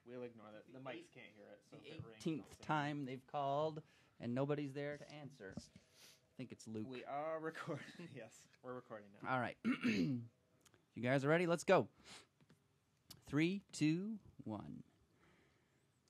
We'll ignore that. The mics can't hear it. So The if it rings, 18th time they've called, and nobody's there to answer. I think it's Luke. We are recording. Yes, we're recording now. All right. You guys are ready? Let's go. 3, 2, 1.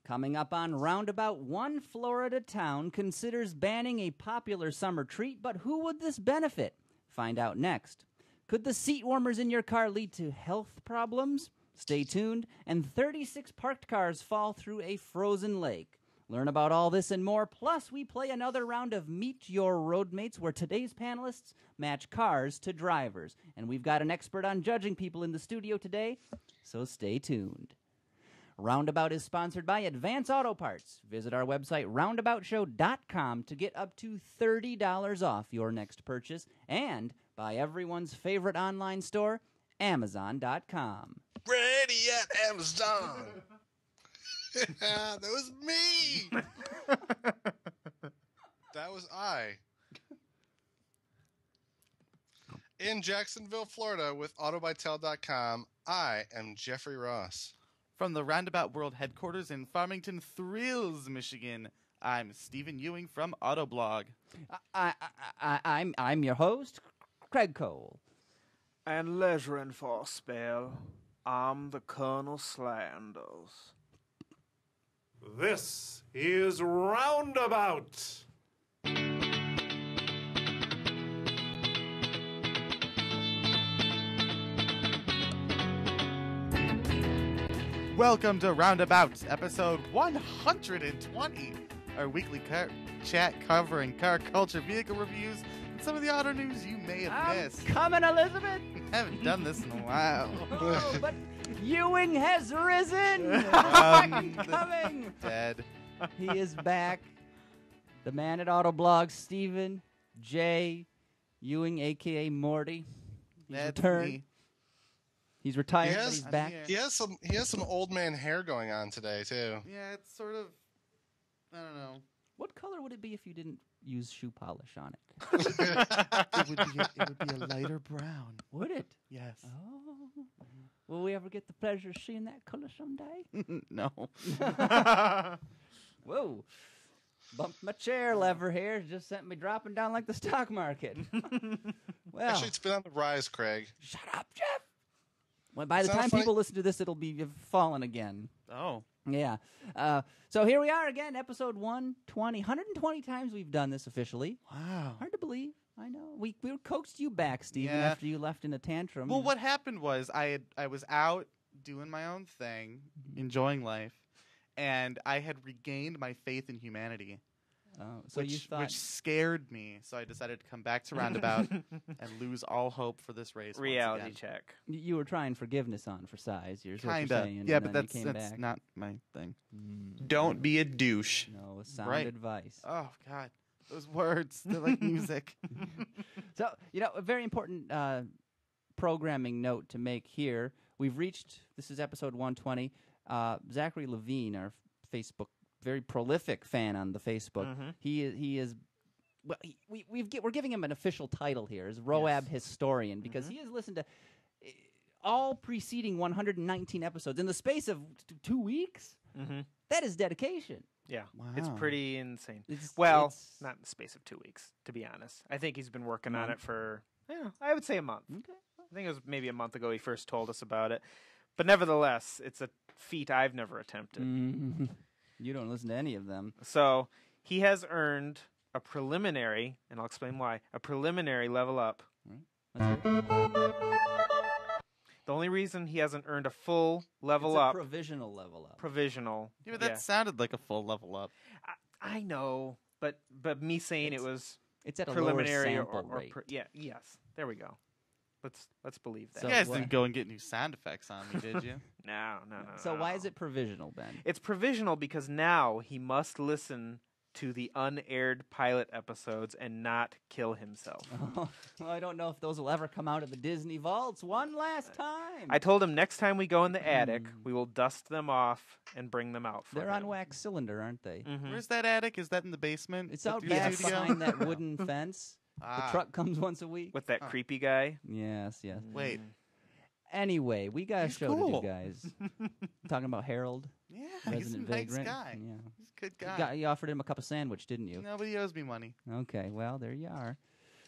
Coming up on Roundabout, one Florida town considers banning a popular summer treat, but who would this benefit? Find out next. Could the seat warmers in your car lead to health problems? Stay tuned. And 36 parked cars fall through a frozen lake. Learn about all this and more. Plus, we play another round of Meet Your Roadmates, where today's panelists match cars to drivers. And we've got an expert on judging people in the studio today, so stay tuned. Roundabout is sponsored by Advance Auto Parts. Visit our website, roundaboutshow.com, to get up to $30 off your next purchase. And by everyone's favorite online store, Amazon.com. Ready at Amazon. That was me. That was I. In Jacksonville, Florida, with AutoByTel.com, I am Jeffrey Ross. From the Roundabout World Headquarters in Farmington Thrills, Michigan, I'm Stephen Ewing from Autoblog. I'm your host, Craig Cole. And leisuring for a spell, I'm the Colonel Slanders. This is Roundabout. Welcome to Roundabout, episode 120, our weekly chat covering car culture, vehicle reviews, and some of the auto news you may have missed. Coming, Elizabeth. I haven't done this in a while. Oh, but Ewing has risen. Coming. Dead. He is back. The man at Autoblog, Stephen J. Ewing, a.k.a. Morty. He's That's returned. me. He's retired, but he's back. here. He has some old man hair going on today too. Yeah, it's sort of, I don't know. What color would it be if you didn't use shoe polish on it? It would be a lighter brown. Would it? Yes. Oh. Will we ever get the pleasure of seeing that color someday? No. Whoa. Bumped my chair lever here. Just sent me dropping down like the stock market. Well, Actually, it's been on the rise, Craig. shut up, Jeff. Well, by the It's not time funny. people listen to this, it'll be fallen again. Oh. Yeah. So here we are again, episode 120. 120 times we've done this officially. Wow. Hard to believe. I know. We coaxed you back, Steven, Yeah. after you left in a tantrum. Well, what happened was I was out doing my own thing, enjoying life, and I had regained my faith in humanity. Oh, so you which thought scared me, so I decided to come back to Roundabout and lose all hope for this race. Reality once again. check. you were trying forgiveness on for size. You're Kinda, saying, yeah, and but then you that's came that's back. not my thing. Don't be a douche. No, sound Right. advice. Oh God, those words—they're like music. So, a very important programming note to make here. We've reached, this is episode 120. Zachary Levine, our Facebook, very prolific fan on the Facebook. He is, well, we're giving him an official title here, as RoAB historian, because he has listened to all preceding 119 episodes in the space of 2 weeks. That is dedication. Yeah, Wow. it's pretty insane. It's Not in the space of 2 weeks, to be honest. I think he's been working on it for, I would say a month. Okay. I think it was maybe a month ago he first told us about it. But nevertheless, it's a feat I've never attempted. You don't listen to any of them. So he has earned a preliminary, and I'll explain why, a preliminary level up. Let's hear it. The only reason he hasn't earned a full level It's a up, provisional level up. provisional. Yeah, but that sounded like a full level up. I know, but me saying it was It's at a preliminary lower sample rate. yes, there we go. Let's believe that. So You guys what- didn't go and get new sound effects on me, did you? No. So why is it provisional, Ben? It's provisional because now he must listen to the unaired pilot episodes and not kill himself. Well, I don't know if those will ever come out of the Disney vaults one last time. I told him next time we go in the attic, we will dust them off and bring them out for They're him. on wax cylinder, aren't they? Where's that attic? Is that in the basement? It's At out your back studio? behind that wooden fence. The Ah. truck comes once a week. With that creepy guy. Yes. Wait. Anyway, we got a He's show to cool. do, guys. Talking about Harold. Yeah. He's a resident nice vagrant. guy. Yeah. He's a good guy. You offered him a cup of sandwich, didn't you? Nobody owes me money. Okay, well, there you are.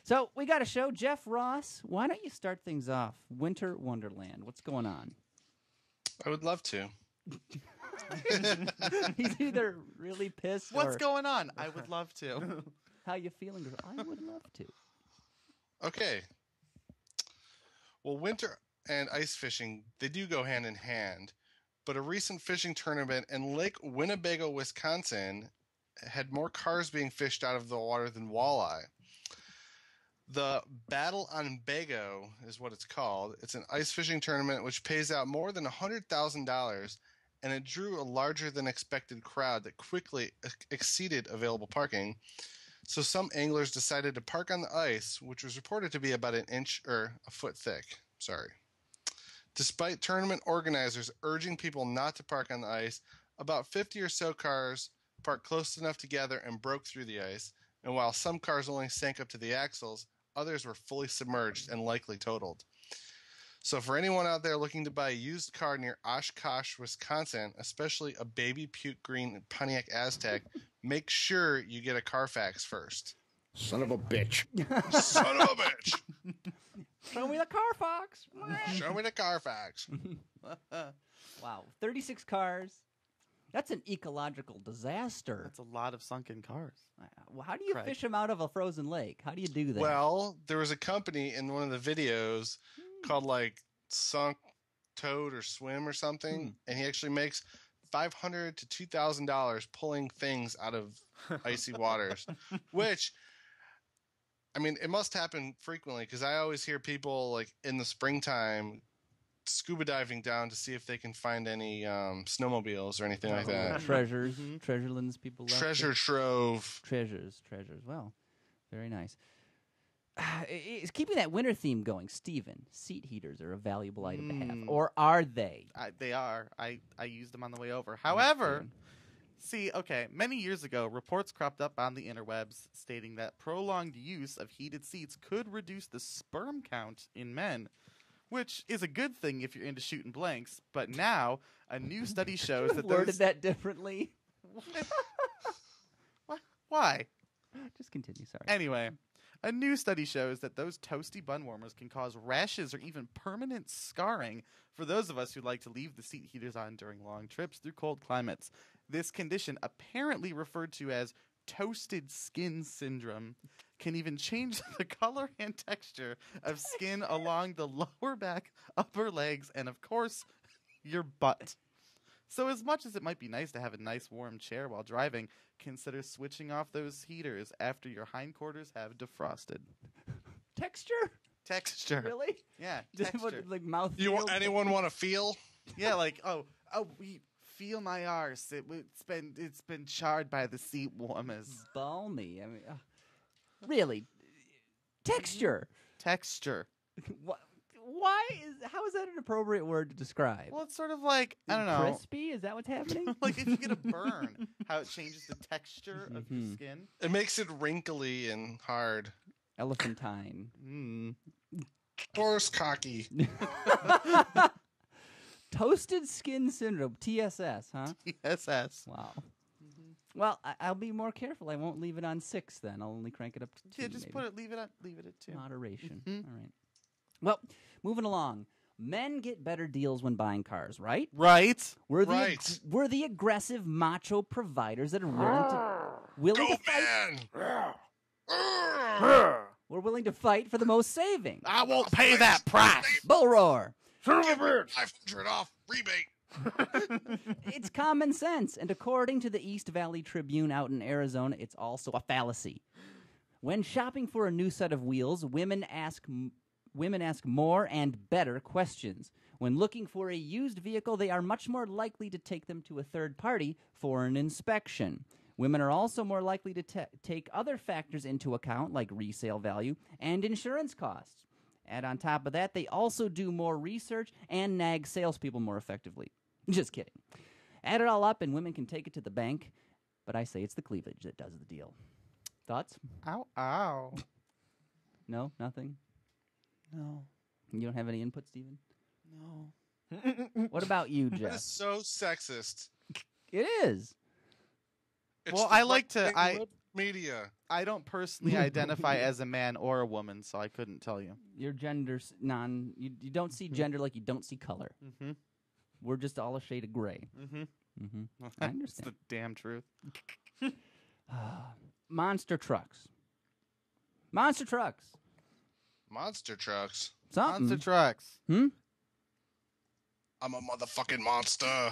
So we got a show. Jeff Ross, why don't you start things off? Winter Wonderland. What's going on? I would love to. He's either really pissed What's or going on? I would love to. how you feeling? I would love to. Okay. Well, winter and ice fishing, they do go hand in hand. But a recent fishing tournament in Lake Winnebago, Wisconsin, had more cars being fished out of the water than walleye. The Battle on Bago is what it's called. It's an ice fishing tournament which pays out more than $100,000, and it drew a larger than expected crowd that quickly exceeded available parking. So some anglers decided to park on the ice, which was reported to be about an inch or a foot thick. Sorry. Despite tournament organizers urging people not to park on the ice, about 50 or so cars parked close enough together and broke through the ice. And while some cars only sank up to the axles, others were fully submerged and likely totaled. So for anyone out there looking to buy a used car near Oshkosh, Wisconsin, especially a baby puke green Pontiac Aztek, make sure you get a Carfax first. Son of a bitch. Son of a bitch! Show me the Carfax. Show me the Carfax. Wow, 36 cars. That's an ecological disaster. That's a lot of sunken cars. Well, how do you Craig. fish them out of a frozen lake? How do you do that? Well, there was a company in one of the videos called like Sunk Toad or Swim or something, and he actually makes $500 to $2,000 pulling things out of icy waters, which, I mean, it must happen frequently because I always hear people like in the springtime scuba diving down to see if they can find any snowmobiles or anything like that. Treasures, treasurelands, people left. Treasure trove. Treasures. Well, very nice. It's keeping that winter theme going. Steven, seat heaters are a valuable item to have. Or are they? They are. I used them on the way over. However, many years ago, reports cropped up on the interwebs stating that prolonged use of heated seats could reduce the sperm count in men, which is a good thing if you're into shooting blanks. But now, a new study shows that Worded that differently. What? Why? Just continue, sorry. Anyway, a new study shows that those toasty bun warmers can cause rashes or even permanent scarring for those of us who like to leave the seat heaters on during long trips through cold climates. This condition, apparently referred to as toasted skin syndrome, can even change the color and texture of skin along the lower back, upper legs, and of course, your butt. So as much as it might be nice to have a nice warm chair while driving, consider switching off those heaters after your hindquarters have defrosted. Texture? Texture. Really? Yeah, Just texture. like mouth. Anyone want to feel? Yeah, like, we feel my arse. It's been charred by the seat warmers. Balmy. I mean, really? Texture. Texture. What? How is that an appropriate word to describe? Well, it's sort of like, I don't know. Crispy? Is that what's happening? Like if you get a burn, how it changes the texture of your skin. It makes it wrinkly and hard. Elephantine. Horse cocky. Toasted skin syndrome. TSS, huh? TSS. Wow. Well, I'll be more careful. I won't leave it on 6 then. I'll only crank it up to 2. Yeah, just maybe. leave it at 2. Moderation. All right. Well, moving along. Men get better deals when buying cars, right? Right. We're the aggressive macho providers that are willing to fight. We're willing to fight for the most savings. I won't pay that price. Bull roar. $500 off rebate. It's common sense, and according to the East Valley Tribune out in Arizona, it's also a fallacy. When shopping for a new set of wheels, women ask more and better questions. When looking for a used vehicle, they are much more likely to take them to a third party for an inspection. Women are also more likely to take other factors into account, like resale value and insurance costs. And on top of that, they also do more research and nag salespeople more effectively. Just kidding. Add it all up, and women can take it to the bank. But I say it's the cleavage that does the deal. Thoughts? Ow, ow. No? Nothing? No. You don't have any input, Steven? No. What about you, That Jeff? is so sexist. It is. It's Well, the I like to- right-wing lib media. I don't personally identify as a man or a woman, so I couldn't tell you. Your gender's you don't see gender like you don't see color. Mm-hmm. We're just all a shade of gray. Mm-hmm. Mm-hmm. I That's understand. the damn truth. Monster trucks. Monster trucks. Monster trucks. Something. Monster trucks. Hmm? I'm a motherfucking monster.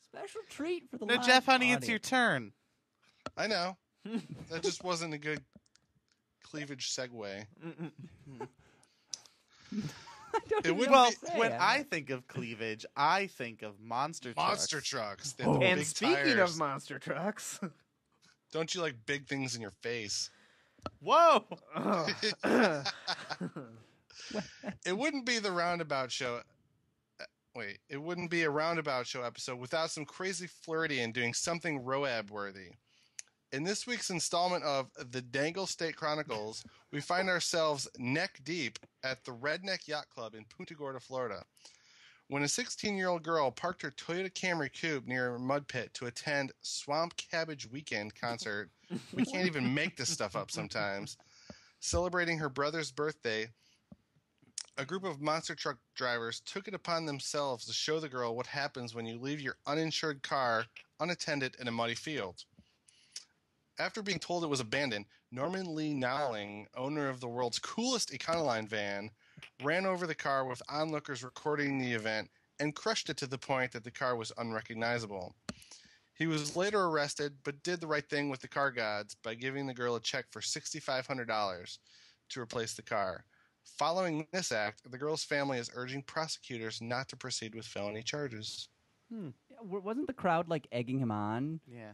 Special treat for the No, live Jeff, honey, it's your audience. turn. I know. That just wasn't a good cleavage segue. I don't It even would know Well, what to say. when I'm I not- think of cleavage, I think of monster trucks. Monster trucks. They have Oh. the And big speaking tires. of monster trucks, Don't you like big things in your face? Whoa! It wouldn't be the Roundabout show. Wait, it wouldn't be a Roundabout show episode without some crazy Floridian doing something Roab worthy. In this week's installment of The Dangle State Chronicles, we find ourselves neck deep at the Redneck Yacht Club in Punta Gorda, Florida. When a 16-year-old girl parked her Toyota Camry coupe near a mud pit to attend Swamp Cabbage Weekend concert, we can't even make this stuff up sometimes, celebrating her brother's birthday, a group of monster truck drivers took it upon themselves to show the girl what happens when you leave your uninsured car unattended in a muddy field. After being told it was abandoned, Norman Lee Nowling, owner of the world's coolest Econoline van, ran over the car with onlookers recording the event and crushed it to the point that the car was unrecognizable. He was later arrested, but did the right thing with the car gods by giving the girl a check for $6,500 to replace the car. Following this act, the girl's family is urging prosecutors not to proceed with felony charges. Wasn't the crowd like egging him on? Yeah.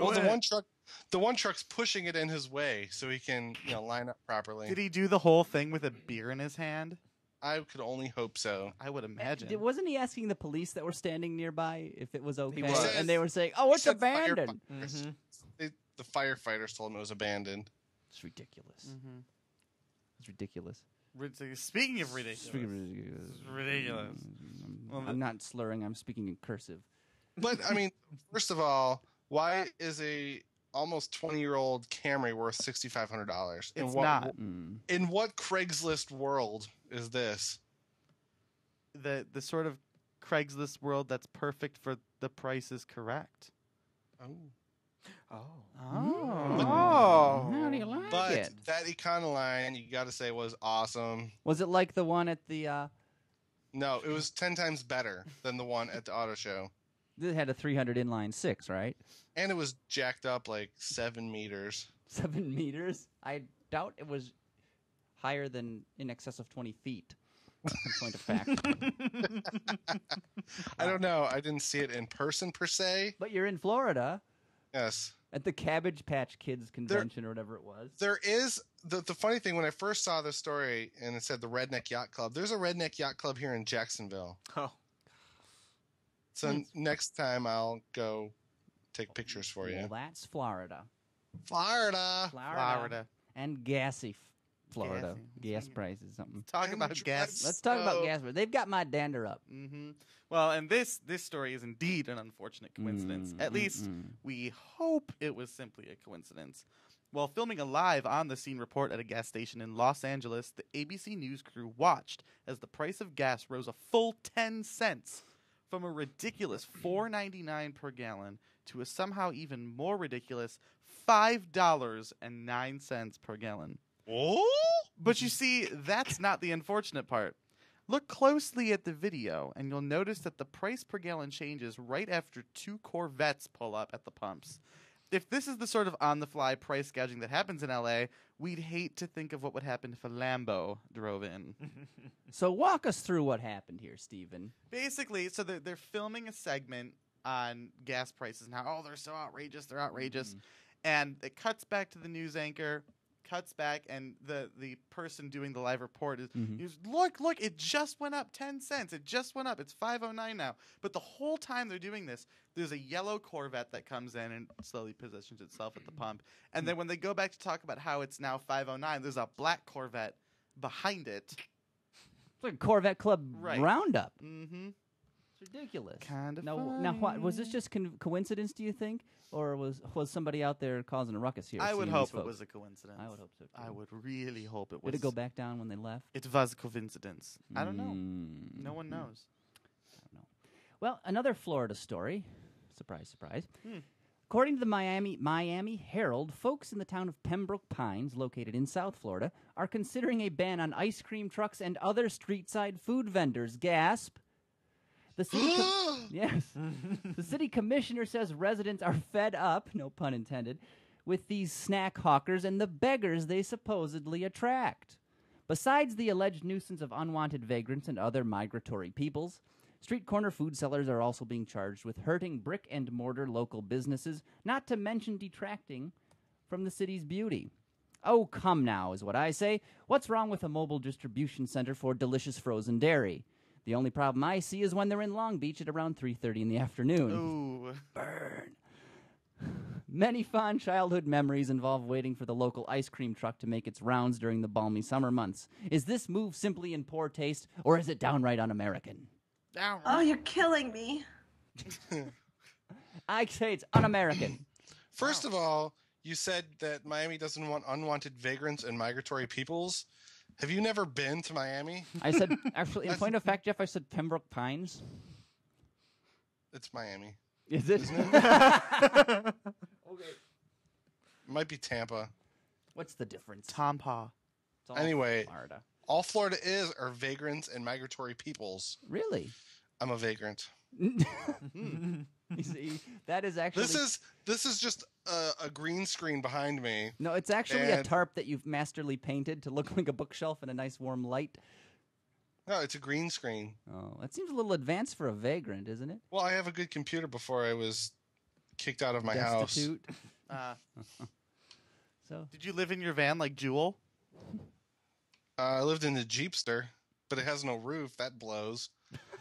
Well, the one truck's pushing it in his way so he can, line up properly. Did he do the whole thing with a beer in his hand? I could only hope so. I would imagine. Wasn't he asking the police that were standing nearby if it was okay? was. And they were saying, "Oh, it's Said abandoned." firefighters. The firefighters told him it was abandoned. It's ridiculous. Mm-hmm. It's ridiculous. Speaking of ridiculous. Ridiculous. Ridiculous. I'm not slurring. I'm speaking in cursive. But I mean, first of all, why is a almost 20-year-old Camry worth $6,500? It's not. In what Craigslist world is this? The sort of Craigslist world that's perfect for the price is correct. Oh. Oh. How do you like But it? that Econoline, you got to say, was awesome. Was it like the one at the? No, it was 10 times better than the one at the auto show. It had a 300 inline six, right? And it was jacked up like 7 meters. 7 meters. I doubt it was higher than in excess of 20 feet. In point of fact. I don't know. I didn't see it in person per se. But you're in Florida Yes. at the Cabbage Patch Kids convention or whatever it was. There is the funny thing when I first saw this story and it said the Redneck Yacht Club. There's a Redneck Yacht Club here in Jacksonville. Oh. So next time I'll go take pictures for you. Well, that's Florida. Florida. And gassy Florida. Gassy. Gas prices, something. Talk And about the gas. dreads. Let's talk about Oh. gas. They've got my dander up. Mm-hmm. Well, and this story is indeed an unfortunate coincidence. At least we hope it was simply a coincidence. While filming a live on the scene report at a gas station in Los Angeles, the ABC News crew watched as the price of gas rose a full 10 cents from a ridiculous $4.99 per gallon to a somehow even more ridiculous $5.09 per gallon. Oh? But you see, that's not the unfortunate part. Look closely at the video, and you'll notice that the price per gallon changes right after 2 Corvettes pull up at the pumps. If this is the sort of on-the-fly price gouging that happens in LA, we'd hate to think of what would happen if a Lambo drove in. So walk us through what happened here, Stephen. Basically, so they're filming a segment on gas prices now. Oh, they're so outrageous, they're outrageous. And it cuts back to the news anchor, cuts back, and the person doing the live report is, look, it just went up 10 cents. It just went up. It's $5.09 now. But the whole time they're doing this, there's a yellow Corvette that comes in and slowly positions itself at the pump. And then when they go back to talk about how it's now $5.09, there's a black Corvette behind it. It's like a Corvette Club Right. roundup. Mm-hmm. It's ridiculous. Kind of Now, what was this just coincidence? Do you think, or was somebody out there causing a ruckus here? I would seeing hope these it folks? was a coincidence. I would hope so too. I would really hope it was. Did it go back down when they left? It was a coincidence. I don't know. Mm. No one knows. I don't know. Well, another Florida story. Surprise, surprise. According to the Miami Herald, folks in the town of Pembroke Pines, located in South Florida, are considering a ban on ice cream trucks and other street-side food vendors. Gasp. The city yes. The city commissioner says residents are fed up, no pun intended, with these snack hawkers and the beggars they supposedly attract. Besides the alleged nuisance of unwanted vagrants and other migratory peoples, street corner food sellers are also being charged with hurting brick-and-mortar local businesses, not to mention detracting from the city's beauty. Oh, come now, is what I say. What's wrong with a mobile distribution center for delicious frozen dairy? The only problem I see is when they're in Long Beach at around 3:30 in the afternoon. Ooh. Burn. Many fond childhood memories involve waiting for the local ice cream truck to make its rounds during the balmy summer months. Is this move simply in poor taste, or is it downright un-American? Oh, you're killing me. I say it's un-American. First of all, you said that Miami doesn't want unwanted vagrants and migratory peoples. Have you never been to Miami? I said, actually, in point of fact, Jeff, I said Pembroke Pines. It's Miami. Is it? Okay. Might be Tampa. What's the difference? Tom Paw. It's all Anyway. Florida. All Florida are vagrants and migratory peoples. Really? I'm a vagrant. You see, that is actually... This is just a green screen behind me. No, it's actually a And- tarp that you've masterly painted to look like a bookshelf in a nice warm light. No, it's a green screen. Oh, that seems a little advanced for a vagrant, isn't it? Well, I have a good computer before I was kicked out of my house. Destitute. So Did you live in your van like Jewel? I lived in the Jeepster, but it has no roof. That blows.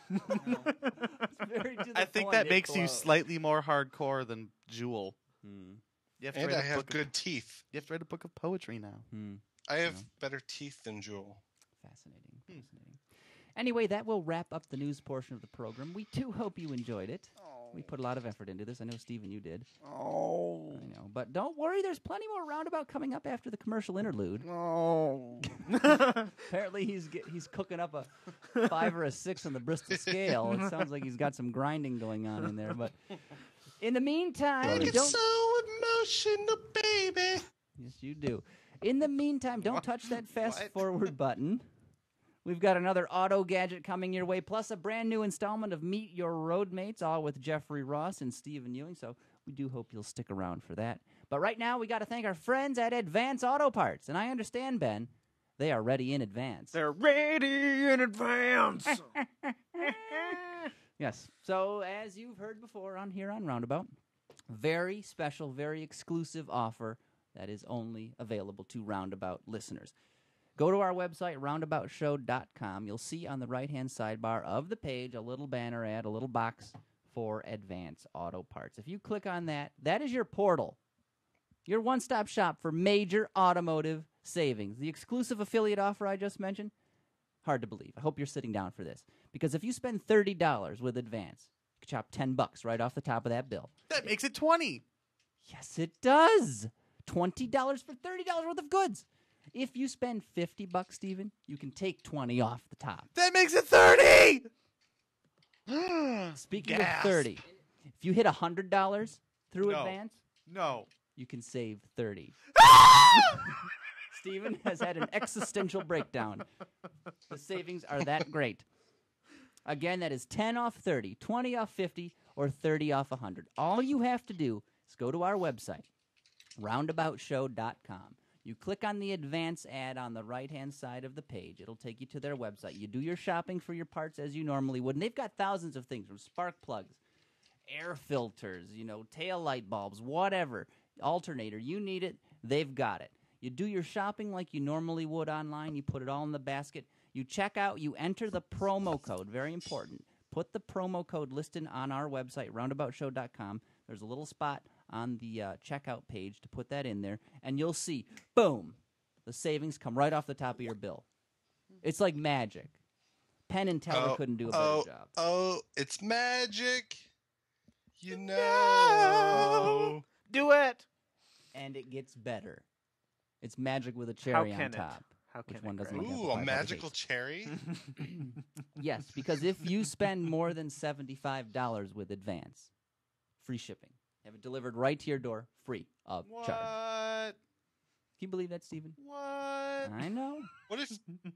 very to the I think point. that makes you slightly more hardcore than Jewel. Hmm. You have to And write I a have book good teeth. You have to write a book of poetry now. Hmm. I have better teeth than Jewel. Fascinating. Fascinating. Anyway, that will wrap up the news portion of the program. We do hope you enjoyed it. We put a lot of effort into this. I know, Stephen, you did. Oh. I know. But don't worry, there's plenty more Roundabout coming up after the commercial interlude. Oh. Apparently, he's cooking up a 5 or a 6 on the Bristol scale. It sounds like he's got some grinding going on in there. But in the meantime, It's don't... so emotional, baby. Yes, you do. In the meantime, don't touch that fast What? forward button. We've got another auto gadget coming your way, plus a brand new installment of Meet Your Roadmates, all with Jeffrey Ross and Stephen Ewing. So we do hope you'll stick around for that. But right now, we got to thank our friends at Advance Auto Parts. And I understand, Ben, they are ready in advance. They're ready in advance. Yes. So as you've heard before on here on Roundabout, very special, very exclusive offer that is only available to Roundabout listeners. Go to our website, roundaboutshow.com. You'll see on the right-hand sidebar of the page a little banner ad, a little box for Advance Auto Parts. If you click on that, that is your portal, your one-stop shop for major automotive savings. The exclusive affiliate offer I just mentioned, hard to believe. I hope you're sitting down for this. Because if you spend $30 with Advance, you can chop $10 right off the top of that bill. That makes it 20. Yes, it does. $20 for $30 worth of goods. If you spend $50, Steven, you can take 20 off the top. That makes it 30. Speaking Gas. of 30, if you hit $100 through No. Advance, No. you can save 30. Steven has had an existential breakdown. The savings are that great. Again, that is 10 off 30, 20 off 50, or 30 off 100. All you have to do is go to our website, roundaboutshow.com. You click on the Advance ad on the right-hand side of the page. It'll take you to their website. You do your shopping for your parts as you normally would, and they've got thousands of things, from spark plugs, air filters, tail light bulbs, whatever, alternator, you need it, they've got it. You do your shopping like you normally would online. You put it all in the basket. You check out. You enter the promo code. Very important. Put the promo code listed on our website, roundaboutshow.com. There's a little spot on the checkout page to put that in there, and you'll see, boom, the savings come right off the top of your bill. It's like magic. Penn and Teller couldn't do a better job. Oh, it's magic. You know. Do it. And it gets better. It's magic with a cherry on top. How can Which one it, doesn't Greg? look Ooh, a amplified by the magical taste. cherry? Yes, because if you spend more than $75 with Advance, free shipping. Have it delivered right to your door, free of charge. What? Can you believe that, Stephen? What? I know. What if,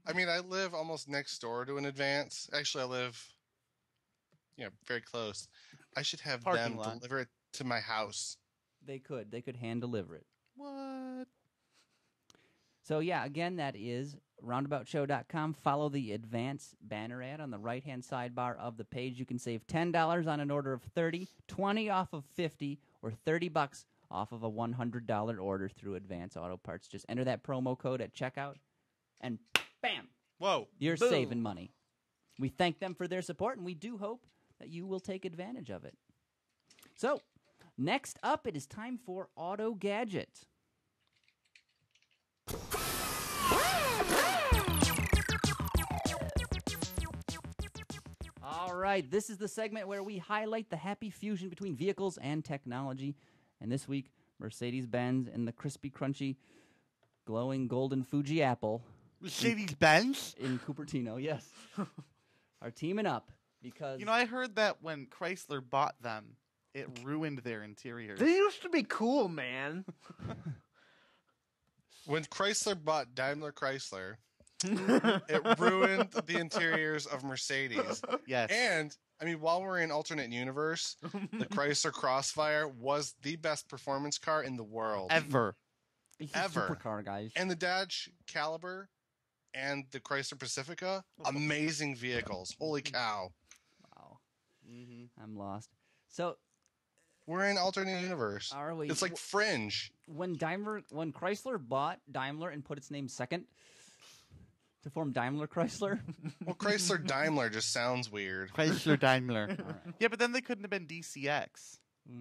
I mean, I live almost next door to an Advance. Actually, I live, very close. I should have Parking them lot. deliver it to my house. They could. They could hand deliver it. What? So, yeah, again, that is roundaboutshow.com. Follow the Advance banner ad on the right-hand sidebar of the page. You can save $10 on an order of $30, $20 off of $50, or $30 off of a $100 order through Advance Auto Parts. Just enter that promo code at checkout, and bam, Whoa. you're Boom. saving money. We thank them for their support, and we do hope that you will take advantage of it. So, next up, it is time for Auto Gadget. All right, this is the segment where we highlight the happy fusion between vehicles and technology. And this week, Mercedes-Benz and the crispy, crunchy, glowing golden Fuji apple Mercedes-Benz? in Cupertino, yes, are teaming up because You know, I heard that when Chrysler bought them, it ruined their interiors. They used to be cool, man. When Chrysler bought Daimler Chrysler, it ruined the interiors of Mercedes. Yes. And, I mean, while we're in alternate universe, the Chrysler Crossfire was the best performance car in the world. Ever. it's a ever. supercar, guys. And the Dodge Caliber and the Chrysler Pacifica, amazing vehicles. Holy cow. Wow, Mm-hmm. I'm lost. So, We're in alternate universe. are we? It's like Fringe. when Chrysler bought Daimler and put its name second to form Daimler Chrysler. Well, Chrysler Daimler just sounds weird. Chrysler Daimler. All right. Yeah, but then they couldn't have been DCX.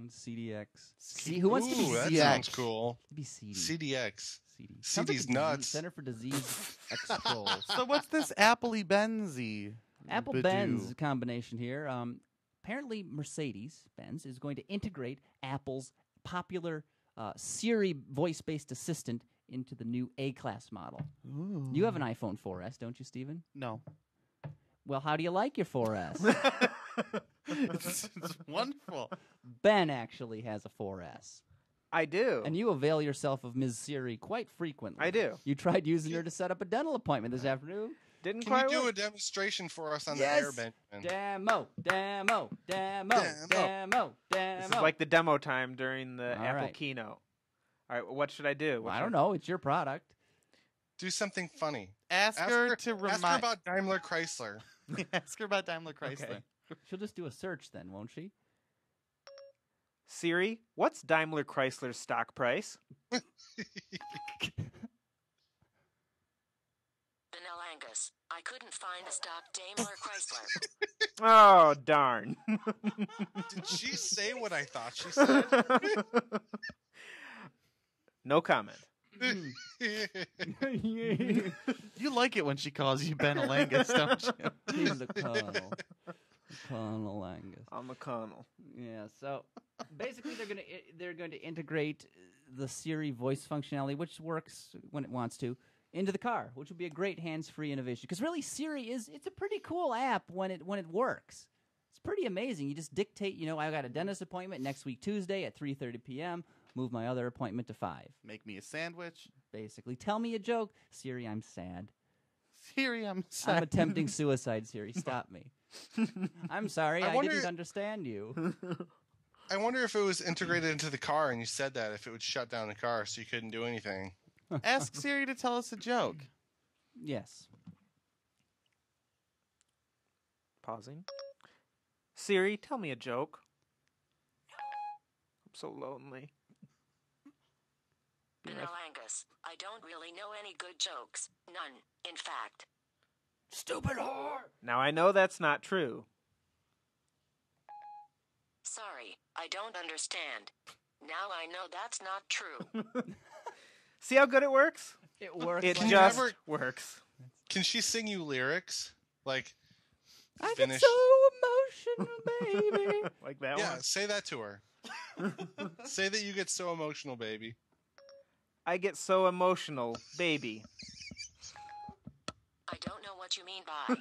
CDX. See, who wants to be Ooh, that CDX? sounds cool. Be CD. CDX. CD. Sounds like CD's a disease- nuts. Center for Disease Control. So what's this Appley-Benzy? Apple Badoo? Benz combination here. Apparently, Mercedes-Benz is going to integrate Apple's popular Siri voice-based assistant into the new A-Class model. Ooh. You have an iPhone 4S, don't you, Stephen? No. Well, how do you like your 4S? it's wonderful. Ben actually has a 4S. I do. And you avail yourself of Ms. Siri quite frequently. I do. You tried using her to set up a dental appointment this afternoon. Didn't Can you quite do a work. demonstration for us on Yes. the air, Benjamin? Demo, demo, demo, Demo. demo, demo. This is like the demo time during the All Apple right. keynote. All right, what should I do? Well, I don't know. It's your product. Do something funny. Ask her to Ask her remind. about Daimler Chrysler. Ask her about Daimler Chrysler. Okay. She'll just do a search then, won't she? Siri, what's Daimler Chrysler's stock price? Angus. I couldn't find a stock Daimler Chrysler. Oh, darn. Did she say what I thought she said? No comment. You like it when she calls you Ben Alangus, don't you? He's the Colonel. Colonel Angus. I'm a Connell. Yeah, so basically they're going to integrate the Siri voice functionality, which works when it wants to, into the car, which would be a great hands-free innovation. Because really, Siri it's a pretty cool app when it works. It's pretty amazing. You just dictate, I got a dentist appointment next week Tuesday at 3:30 p.m. Move my other appointment to 5. Make me a sandwich. Basically, tell me a joke. Siri, I'm sad. Siri, I'm sad. I'm attempting suicide, Siri. Stop me. I'm sorry, I wonder- didn't understand you. I wonder if it was integrated into the car and you said that, if it would shut down the car so you couldn't do anything. Ask Siri to tell us a joke. Yes. Pausing. Siri, tell me a joke. I'm so lonely. Angus. I don't really know any good jokes. None, in fact. Stupid whore! Now I know that's not true. Sorry, I don't understand. Now I know that's not true. See how good it works? It works. It Can you just ever- works. Can she sing you lyrics? Like, I finish. get so emotional, baby. Like that Yeah, one? say that to her. Say that you get so emotional, baby. I get so emotional, baby. I don't know what you mean by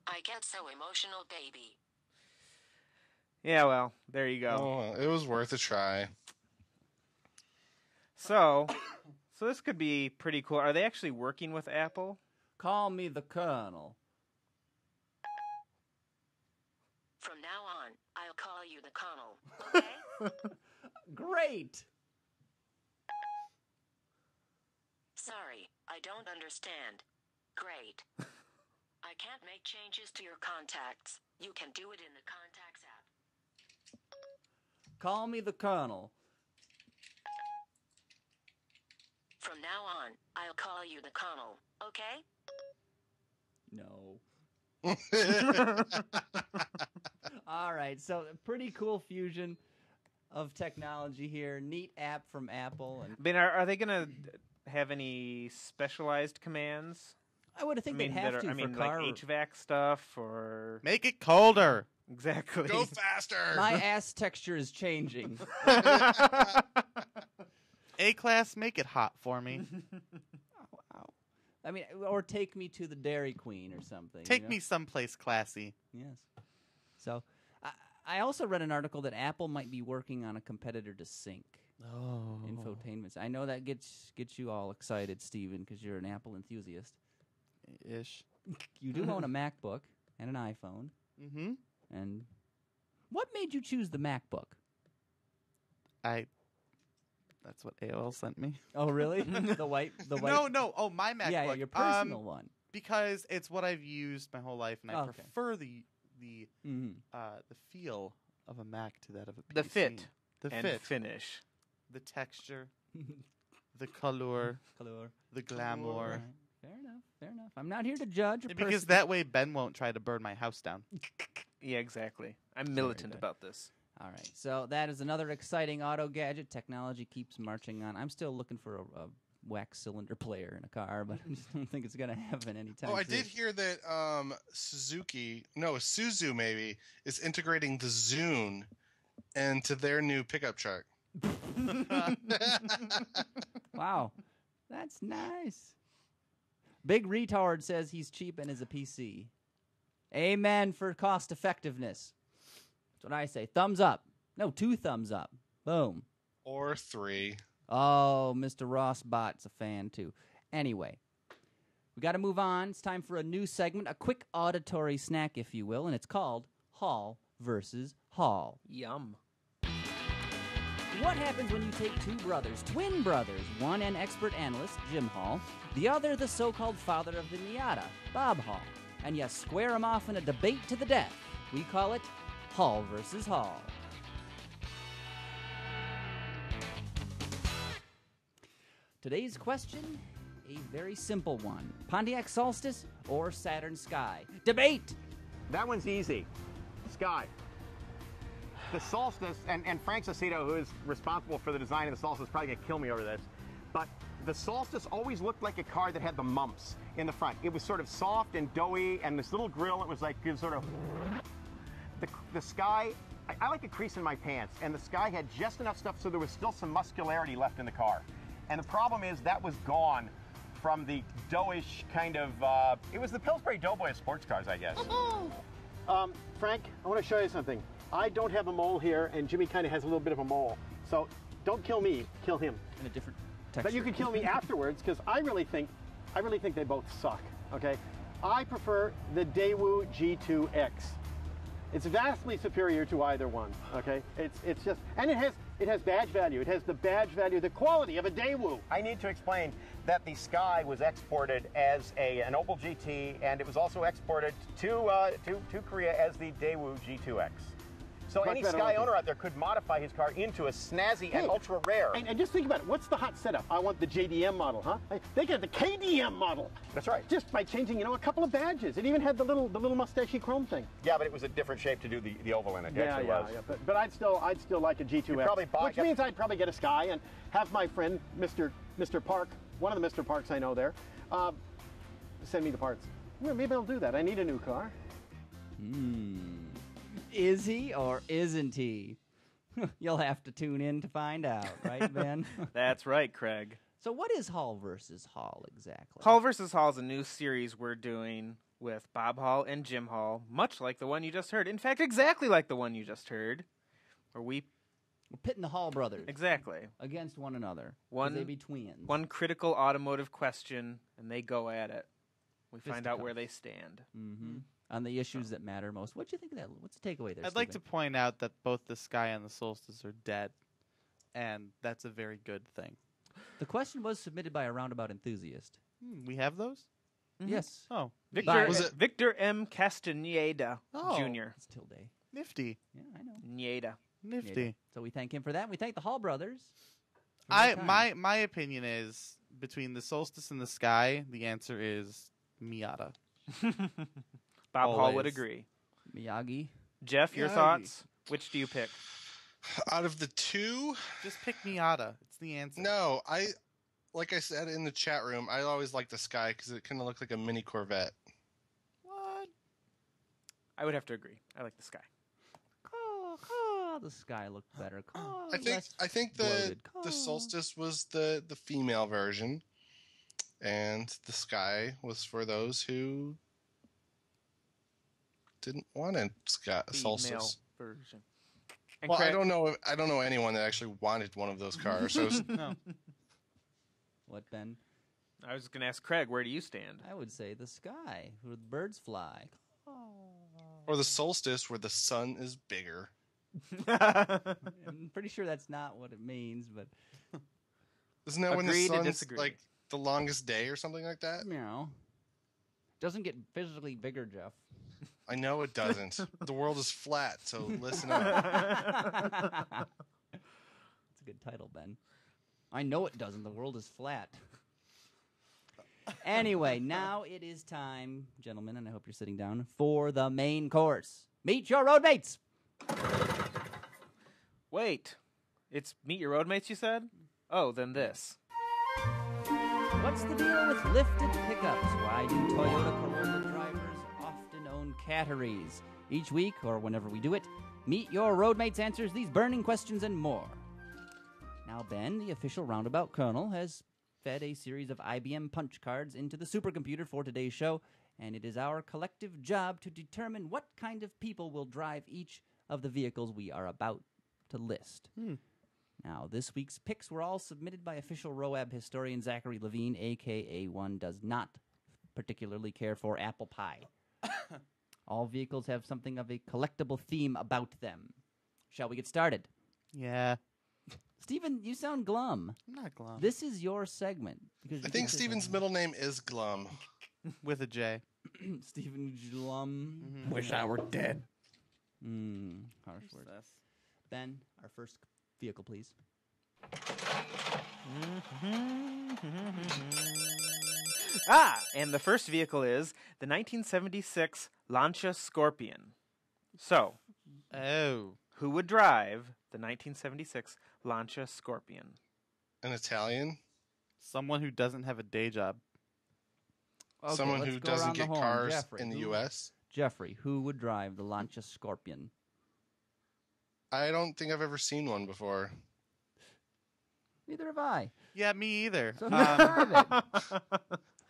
I get so emotional, baby. Yeah, well, there you go. Oh, it was worth a try. So this could be pretty cool. Are they actually working with Apple? Call me the Colonel. From now on, I'll call you the Colonel, okay? Great. Sorry, I don't understand. Great. I can't make changes to your contacts. You can do it in the Contacts app. Call me the Colonel. From now on, I'll call you the Colonel, okay? No. All right, so pretty cool fusion of technology here. Neat app from Apple. And I mean, are they going to have any specialized commands? I would think they'd have to for car. Like HVAC stuff or... Make it colder. Exactly. Go faster. My ass texture is changing. A-Class, make it hot for me. Wow. I mean, or take me to the Dairy Queen or something. Take me someplace classy. Yes. So, I also read an article that Apple might be working on a competitor to Sync. Oh. Infotainment. I know that gets you all excited, Steven, because you're an Apple enthusiast. Ish. You do own a MacBook and an iPhone. Mm-hmm. And what made you choose the MacBook? That's what AOL sent me. Oh, really? the white. No. Oh, my MacBook. Yeah, your personal one. Because it's what I've used my whole life, and I Okay. prefer the feel of a Mac to that of a PC. The fit. The and fit. finish. The texture. The color. The glamour. Fair enough. I'm not here to judge. Because that way Ben won't try to burn my house down. Yeah, exactly. I'm militant about this. All right, so that is another exciting auto gadget. Technology keeps marching on. I'm still looking for a wax cylinder player in a car, but I just don't think it's going to happen anytime soon. I did hear that Suzu maybe, is integrating the Zune into their new pickup truck. Wow, that's nice. Big Retard says he's cheap and is a PC. Amen for cost effectiveness. That's what I say. Thumbs up. No, 2 thumbs up. Boom. Or 3. Oh, Mr. Ross Bot's a fan too. Anyway, we got to move on. It's time for a new segment, a quick auditory snack, if you will, and it's called Hall versus Hall. Yum. What happens when you take 2 brothers, twin brothers, one an expert analyst, Jim Hall, the other the so-called father of the Miata, Bob Hall, and you square them off in a debate to the death? We call it Hall versus Hall. Today's question, a very simple one. Pontiac Solstice or Saturn Sky? Debate! That one's easy. Sky. The Solstice, and Frank Cicito, who is responsible for the design of the Solstice, is probably going to kill me over this, but the Solstice always looked like a car that had the mumps in the front. It was sort of soft and doughy, and this little grill, it was like sort of... The Sky, I like a crease in my pants, and the Sky had just enough stuff so there was still some muscularity left in the car. And the problem is that was gone from the doughish kind of, it was the Pillsbury Doughboy of sports cars, I guess. Frank, I want to show you something. I don't have a mole here, and Jimmy kind of has a little bit of a mole. So don't kill me, kill him. In a different texture. But you can kill me afterwards, because I really think they both suck, okay? I prefer the Daewoo G2X. It's vastly superior to either one, okay? It's just, and it has badge value. It has the badge value, the quality of a Daewoo. I need to explain that the Sky was exported as an Opel GT, and it was also exported to Korea as the Daewoo G2X. So any Sky owner out there could modify his car into a snazzy and ultra rare. And just think about it. What's the hot setup? I want the JDM model, huh? They got the KDM model. That's right. Just by changing, a couple of badges. It even had the little mustachy chrome thing. Yeah, but it was a different shape to do the oval in it. Yeah. But I'd still like a G2X. Which means I'd probably get a Sky and have my friend Mr. Park, one of the Mr. Parks I know there, send me the parts. Well, maybe I'll do that. I need a new car. Is he or isn't he? You'll have to tune in to find out, right, Ben? That's right, Craig. So what is Hall versus Hall exactly? Hall versus Hall is a new series we're doing with Bob Hall and Jim Hall, much like the one you just heard. In fact, exactly like the one you just heard, where we're pitting the Hall brothers exactly against one another. One they be twins. One critical automotive question, and they go at it. We find out where they stand. Mm-hmm. On the issues that matter most. What do you think of that? What's the takeaway there, I'd like to point out that both the Sky and the Solstice are dead, and that's a very good thing. The question was submitted by a Roundabout enthusiast. We have those? Mm-hmm. Yes. Oh. Victor M. Castaneda Jr. It's Tilde. Nifty. Yeah, I know. Nieda. Nifty. So we thank him for that. We thank the Hall brothers. My opinion is, between the Solstice and the Sky, the answer is Miata. Bob Always. Hall would agree. Miyagi. Jeff, your thoughts? Which do you pick? Out of the two, just pick Miata. It's the answer. No, like I said in the chat room, I always like the Sky because it kind of looked like a mini Corvette. What? I would have to agree. I like the Sky. The Sky looked better. I think the Solstice was the female version, and the Sky was for those who didn't want a Solstice version. And well, I don't know anyone that actually wanted one of those cars. So no. What, Ben? I was going to ask Craig, where do you stand? I would say the Sky, where the birds fly. Or the Solstice, where the sun is bigger. I'm pretty sure that's not what it means, but isn't that when the sun's like the longest day or something like that? No. Doesn't get physically bigger, Jeff. I know it doesn't. The world is flat, so listen up. That's a good title, Ben. I know it doesn't. The world is flat. Anyway, now it is time, gentlemen, and I hope you're sitting down, for the main course. Meet your roadmates! Wait. It's Meet Your Roadmates, you said? Oh, then this. What's the deal with lifted pickups? Why do Toyota Corolla drivers often own Catteries? Each week, or whenever we do it, Meet Your Roadmates answers these burning questions and more. Now, Ben, the official Roundabout Colonel, has fed a series of IBM punch cards into the supercomputer for today's show, and it is our collective job to determine what kind of people will drive each of the vehicles we are about to list. Now, this week's picks were all submitted by official RoAB historian Zachary Levine, a.k.a. one does not particularly care for apple pie. All vehicles have something of a collectible theme about them. Shall we get started? Yeah. Stephen, you sound glum. I'm not glum. This is your segment. Because I think Stephen's middle name is Glum. With a J. Stephen Glum. Mm-hmm. Wish I were dead. Harsh word. Ben, our first vehicle, please. And the first vehicle is the 1976 Lancia Scorpion. So, who would drive the 1976 Lancia Scorpion? An Italian? Someone who doesn't have a day job. Okay, someone who doesn't get cars in the U.S.? Jeffrey, who would drive the Lancia Scorpion? I don't think I've ever seen one before. Neither have I. Yeah, me either. So who would drive it?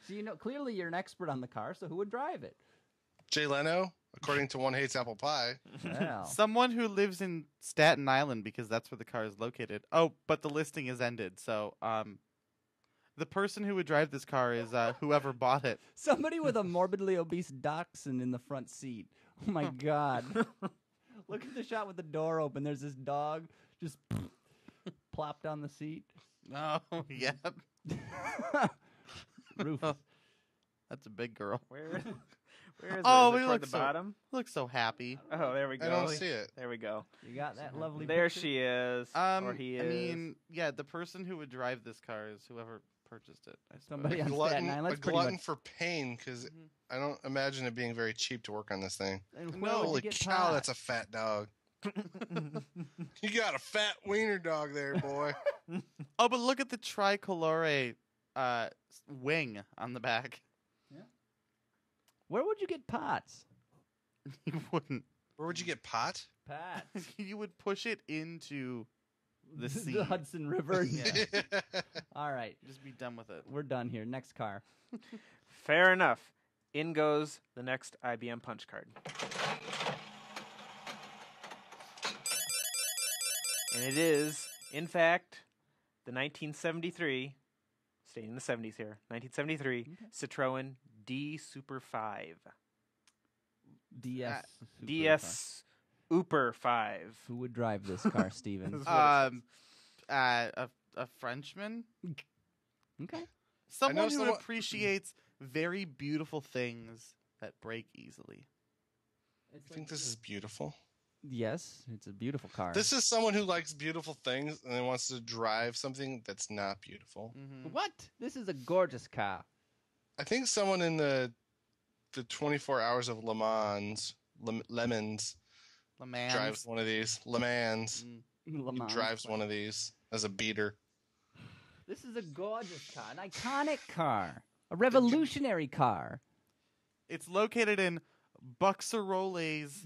So you know, clearly you're an expert on the car, so who would drive it? Jay Leno, according to One Hates Apple Pie. Well. Someone who lives in Staten Island, because that's where the car is located. Oh, but the listing is ended, so the person who would drive this car is whoever bought it. Somebody with a morbidly obese dachshund in the front seat. Oh my God. Look at the shot with the door open. There's this dog just plopped on the seat. Oh, yep. Rufus. That's a big girl. Where is it? Oh, Is it we toward look the bottom? Look so happy. Oh, there we go. I don't see it. There we go. You got that lovely There picture? she is. Or he is. I mean, yeah, the person who would drive this car is whoever purchased it. I suppose. Somebody on glutton, Staten Island. a That's pretty glutton much. for pain, because I don't imagine it being very cheap to work on this thing. And where would you Holy get cow, pot? that's a fat dog. You got a fat wiener dog there, boy. Oh, but look at the tricolore wing on the back. Where would you get pots? You wouldn't. Where would you get pot? Pat. You would push it into the sea. The Hudson River. Yeah. All right. Just be done with it. We're done here. Next car. Fair enough. In goes the next IBM punch card. And it is, in fact, the 1973, staying in the 70s here, 1973 Citroen D Super 5. DS. Super DS Super 5. Who would drive this car, Steven? A Frenchman? Okay. Someone who someone- appreciates very beautiful things that break easily. I think this is beautiful. Yes, it's a beautiful car. This is someone who likes beautiful things and then wants to drive something that's not beautiful. What? This is a gorgeous car. I think someone in the 24 hours of Le Mans drives one of these. Le Mans Le Mans. drives one of these as a beater. This is a gorgeous car, an iconic car, a revolutionary car. It's located in Buxaroles,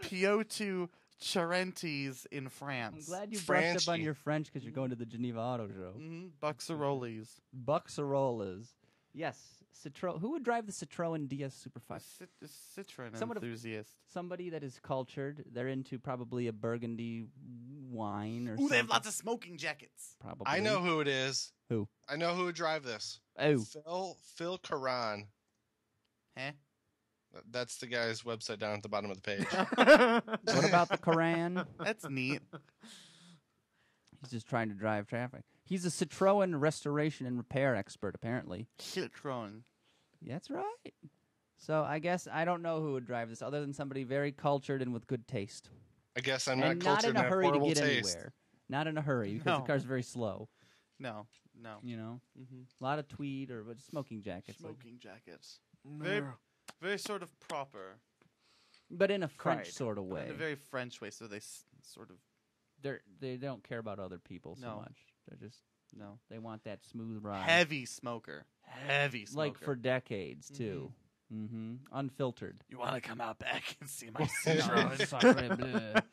Piotu Charentes in I'm France. glad you brushed up on Franchi. your French because you're going to the Geneva Auto Show. Buxaroles. Buxarolas. Yes, Citroen. Who would drive the Citroen DS Super 5? Citroen Someone- enthusiast. Somebody that is cultured. They're into probably a burgundy wine or Ooh, something. they have lots of smoking jackets. Probably. I know who it is. Who? I know who would drive this. Oh. Phil Caron. Huh? That's the guy's website down at the bottom of the page. What about the Koran? That's neat. He's just trying to drive traffic. He's a Citroen restoration and repair expert, apparently. Citroen. That's right. So I guess I don't know who would drive this other than somebody very cultured and with good taste. I guess I'm and not not cultured in and a have hurry to horrible get taste. anywhere. Not in a hurry because No. the car's very slow. No. You know, Mm-hmm. a lot of tweed or what, smoking jackets. like- Smoking jackets. Very, very sort of proper. but in a French Pride. sort of way. In a very French way, so they sort of They don't care about other people so No. much. They're just no. they want that smooth ride. Heavy smoker. Heavy smoker. Like for decades too. Mm-hmm. Unfiltered. You want to come out back and see my Citroen. Citroen?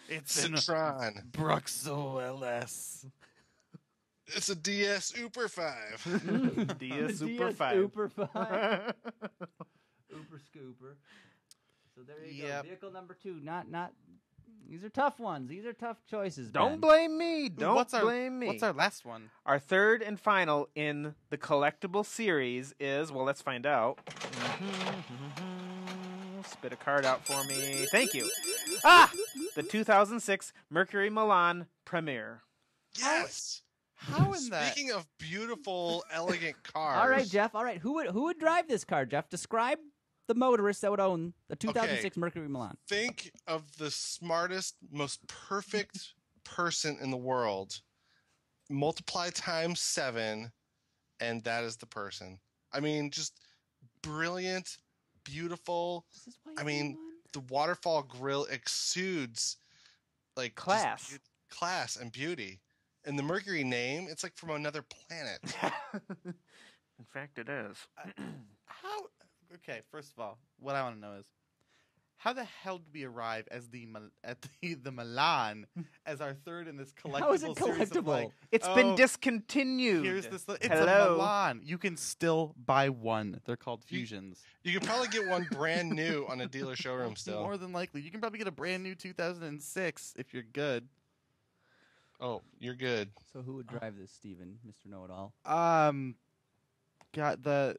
It's in Citron. Bruxelles. It's a DS Super 5. DS Super DS 5. Super 5. Ooper scooper. So there you Yep. go. Vehicle number 2. Not. These are tough ones. These are tough choices. Don't Ben. blame me. Don't What's our, blame me. What's our last one? Our third and final in the collectible series is, well, let's find out. Spit a card out for me. Thank you. The 2006 Mercury Milan Premier. Yes. How in that? Speaking of beautiful, elegant cars. All right, Jeff. All right. Who would drive this car, Jeff? Describe the motorist that would own the 2006 Mercury Milan. Think of the smartest, most perfect person in the world. Multiply times 7, and that is the person. I mean, just brilliant, beautiful. This is why I you mean, need one. the waterfall grill exudes like just Class. class and beauty. And the Mercury name, it's like from another planet. In fact, it is. How? Okay, first of all, what I want to know is, how the hell did we arrive as the Milan as our third in this collectible? How is it series of, collectible? like, It's been discontinued. Here's this. It's Hello? a Milan. You can still buy one. They're called fusions. You could probably get one brand new on a dealer showroom still. More than likely, you can probably get a brand new 2006 if you're good. Oh, you're good. So who would drive this, Steven, Mr. Know-It-All? Got the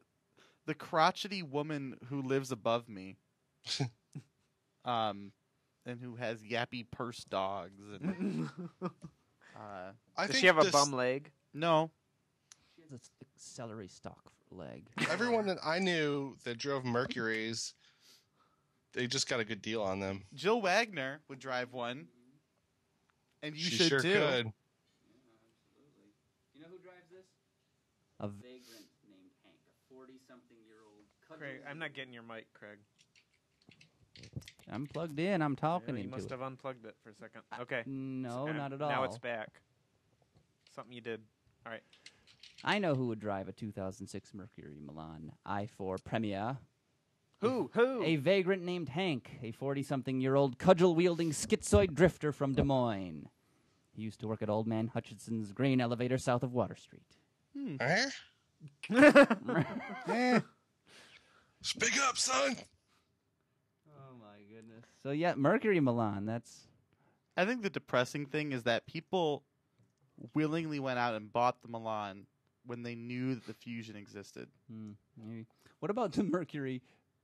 crotchety woman who lives above me, and who has yappy purse dogs. And, I Does think she have a this- bum leg? no, She has a celery stalk leg. Everyone that I knew that drove Mercuries, they just got a good deal on them. Jill Wagner would drive one, and you she should sure too. could. You know who drives this? A vagrant named Hank, a 40-something-year-old. Craig, I'm not getting your mic, Craig. I'm plugged in. I'm talking You into must it. have unplugged it for a second. Okay. No, Okay, not at all. Now it's back. Something you did. All right. I know who would drive a 2006 Mercury Milan I4 Premier. Who? A vagrant named Hank, a 40-something-year-old cudgel-wielding schizoid drifter from Des Moines. He used to work at Old Man Hutchinson's grain elevator south of Water Street. Speak up, son. Oh, my goodness. So, yeah, Mercury Milan, that's... I think the depressing thing is that people willingly went out and bought the Milan when they knew that the Fusion existed. Maybe. What about the Mercury